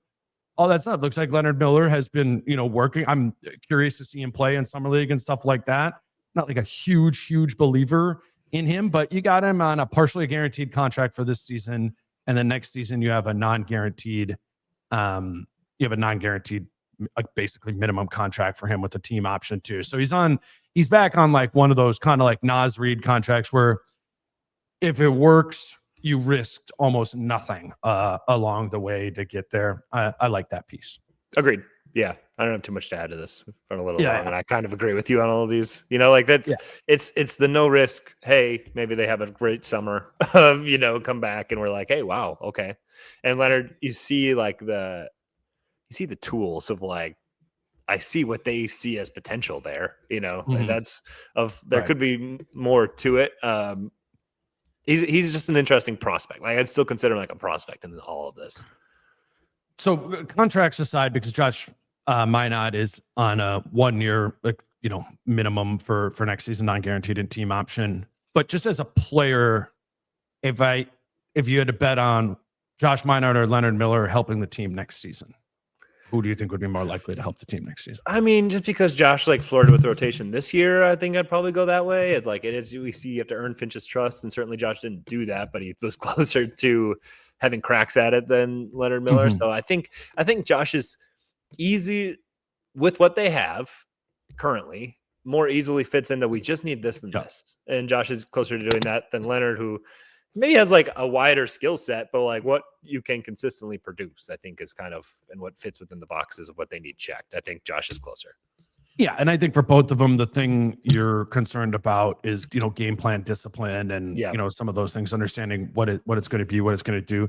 [SPEAKER 2] all that stuff. Looks like Leonard Miller has been, working. I'm curious to see him play in summer league and stuff like that. Not like a huge believer in him, but you got him on a partially guaranteed contract for this season. And then next season you have a non-guaranteed, like basically minimum contract for him with a team option too. So he's back on like one of those kind of like Nas Reed contracts where if it works, you risked almost nothing along the way to get there. I like that piece.
[SPEAKER 3] Agreed. Yeah. I don't have too much to add to this. We've gone a little long, and I kind of agree with you on all of these. Like that's it's the no risk. Hey, maybe they have a great summer. Come back and we're like, hey, wow, okay. And Leonard, you see the tools of like, I see what they see as potential there, there could be more to it. He's just an interesting prospect. Like I'd still consider him like a prospect in all of this.
[SPEAKER 2] So contracts aside, because Josh Minot is on a 1 year, minimum for next season, non-guaranteed and team option. But just as a player, if you had to bet on Josh Minot or Leonard Miller helping the team next season, who do you think would be more likely to help the team next season? I
[SPEAKER 3] mean, just because Josh flirted with rotation this year, I think I'd probably go that way. It's like it is. We see you have to earn Finch's trust, and certainly Josh didn't do that, but he was closer to having cracks at it than Leonard Miller. So I think Josh is easy with what they have currently. more easily fits into we just need this than this. And Josh is closer to doing that than Leonard, who maybe has like a wider skill set, but like what you can consistently produce, I think is kind of and what fits within the boxes of what they need checked. I think Josh is closer.
[SPEAKER 2] Yeah, and I think for both of them, the thing you're concerned about is game plan, discipline, and some of those things, understanding what it's going to be, what it's going to do.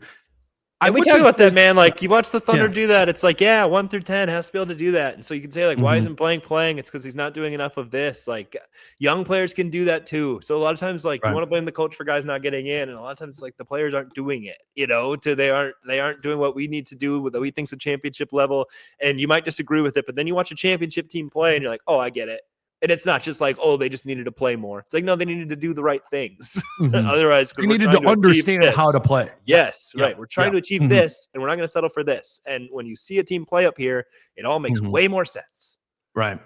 [SPEAKER 3] And we talk about that, man. Like you watch the Thunder do that. It's like, 1 through 10 has to be able to do that. And so you can say like, why isn't blank playing? It's because he's not doing enough of this. Like young players can do that too. So a lot of times, like you want to blame the coach for guys not getting in, and a lot of times, like the players aren't doing it. They aren't doing what we need to do that we think's a championship level. And you might disagree with it, but then you watch a championship team play, and you're like, oh, I get it. And it's not just like, oh, they just needed to play more. It's like, no, they needed to do the right things. Otherwise,
[SPEAKER 2] they needed to understand how to play.
[SPEAKER 3] Yes, right. We're trying to achieve this, and we're not going to settle for this. And when you see a team play up here, it all makes way more sense.
[SPEAKER 2] Right.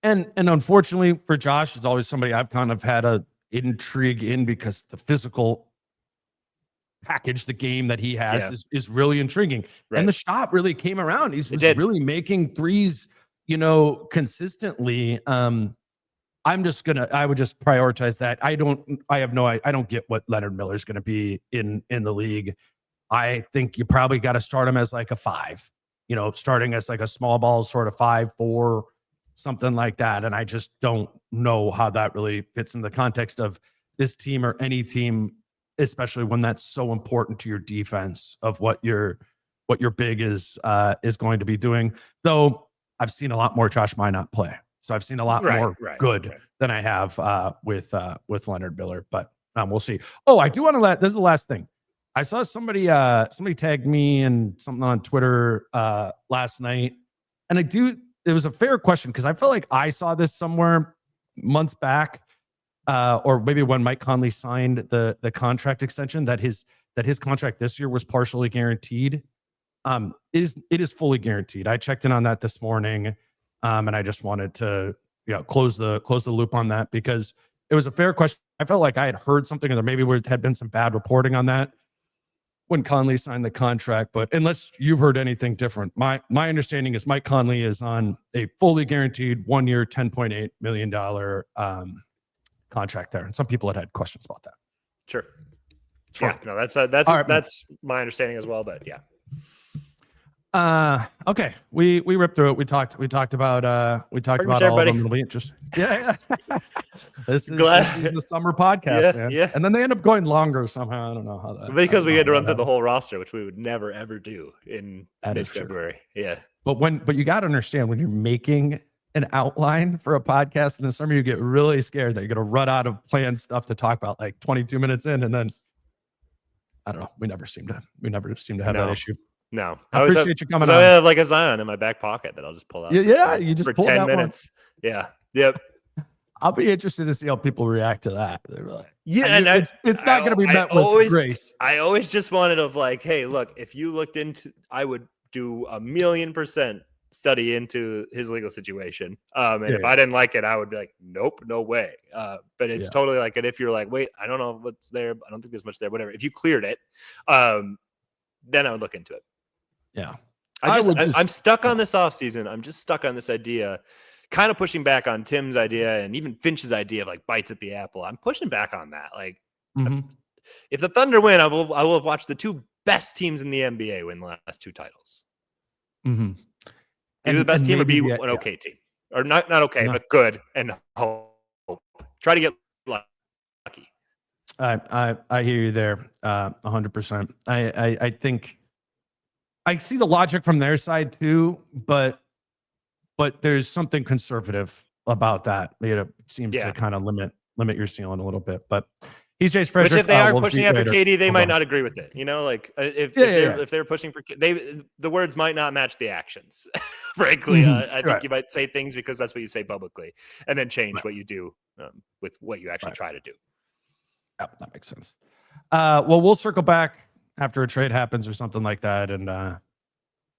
[SPEAKER 2] And unfortunately for Josh, it's always somebody I've kind of had a intrigue in because the physical package, the game that he has is really intriguing. Right. And the shot really came around. He's really making threes consistently. I would just prioritize that. I don't get what Leonard Miller is going to be in the league. I think you probably got to start him as like a 5, starting as like a small ball sort of 5-4, something like that. And I just don't know how that really fits in the context of this team or any team, especially when that's so important to your defense of what your big is going to be doing. Though I've seen a lot more Josh Minot play. So I've seen a lot more good than I have with Leonard Miller, but we'll see. Oh, I do want to this is the last thing. I saw somebody tagged me in something on Twitter last night. And it was a fair question because I felt like I saw this somewhere months back, or maybe when Mike Conley signed the contract extension, that his contract this year was partially guaranteed. It is fully guaranteed. I checked in on that this morning, and I just wanted to close the loop on that because it was a fair question. I felt like I had heard something, or there maybe had been some bad reporting on that when Conley signed the contract. But unless you've heard anything different, my understanding is Mike Conley is on a fully guaranteed 1 year, $10.8 million contract there, and some people had questions about that.
[SPEAKER 3] Sure. Yeah, no, that's my understanding as well. But yeah.
[SPEAKER 2] Okay. We ripped through it. We talked about all of them. It'll be interesting. Yeah. This is the summer podcast, man. Yeah. And then they end up going longer somehow. I don't know how that,
[SPEAKER 3] because we had to run through the whole roster, which we would never ever do in mid-February. Yeah.
[SPEAKER 2] But you got to understand, when you're making an outline for a podcast in the summer, you get really scared that you're going to run out of planned stuff to talk about like 22 minutes in, and then I don't know. We never seem to have that issue.
[SPEAKER 3] No,
[SPEAKER 2] I appreciate you coming on.
[SPEAKER 3] I have like a Zion in my back pocket that I'll just pull out.
[SPEAKER 2] Yeah, you just
[SPEAKER 3] for
[SPEAKER 2] pull
[SPEAKER 3] 10 minutes. One. Yeah, yep.
[SPEAKER 2] I'll be interested to see how people react to that. They're like, and it's not going to be met with grace.
[SPEAKER 3] I always just wanted of like, hey, look, if you looked into, I would do 1,000,000% study into his legal situation. If I didn't like it, I would be like, nope, no way. But it's totally like it. If you're like, wait, I don't know what's there. I don't think there's much there. Whatever. If you cleared it, then I would look into it.
[SPEAKER 2] Yeah.
[SPEAKER 3] I'm stuck on this offseason. I'm just stuck on this idea, kind of pushing back on Tim's idea and even Finch's idea of like bites at the apple. I'm pushing back on that. Like, if the Thunder win, I will have watched the 2 best teams in the NBA win the last 2 titles. Either the best team or be an okay team, or not okay, but good, and hope. Try to get lucky.
[SPEAKER 2] I hear you there, 100%. I think I see the logic from their side too, but there's something conservative about that. It seems to kind of limit your ceiling a little bit. But he's Jace Frederick.
[SPEAKER 3] Which if they are pushing after KD, they might not agree with it. Like if they're pushing for the words might not match the actions. Frankly, I think you might say things because that's what you say publicly, and then change what you do with what you actually try to do.
[SPEAKER 2] Yeah, that makes sense. Well, we'll circle back after a trade happens or something like that, and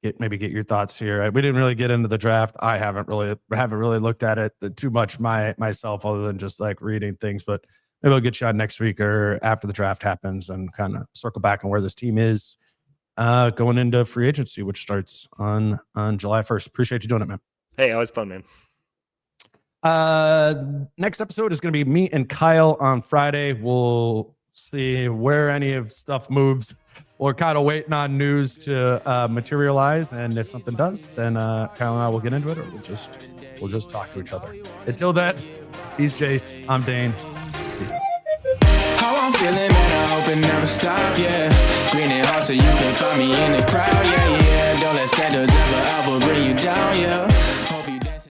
[SPEAKER 2] get your thoughts here. We didn't really get into the draft. I haven't really looked at it too much myself, other than just like reading things. But maybe I'll get you on next week or after the draft happens and kind of circle back on where this team is going into free agency, which starts on July 1st. Appreciate you doing it, man.
[SPEAKER 3] Hey, always fun, man.
[SPEAKER 2] Next episode is going to be me and Kyle on Friday. We'll see where any of stuff moves. We're kind of waiting on news to materialize, and if something does, then Kyle and I will get into it, or we'll just talk to each other. Until then, he's Jace. I'm Dane. Peace out.
[SPEAKER 1] How I'm feeling, man, I hope it never stop, yeah. Green and hot so you can find me in the crowd, yeah, yeah. Don't let standards ever bring you down, yeah.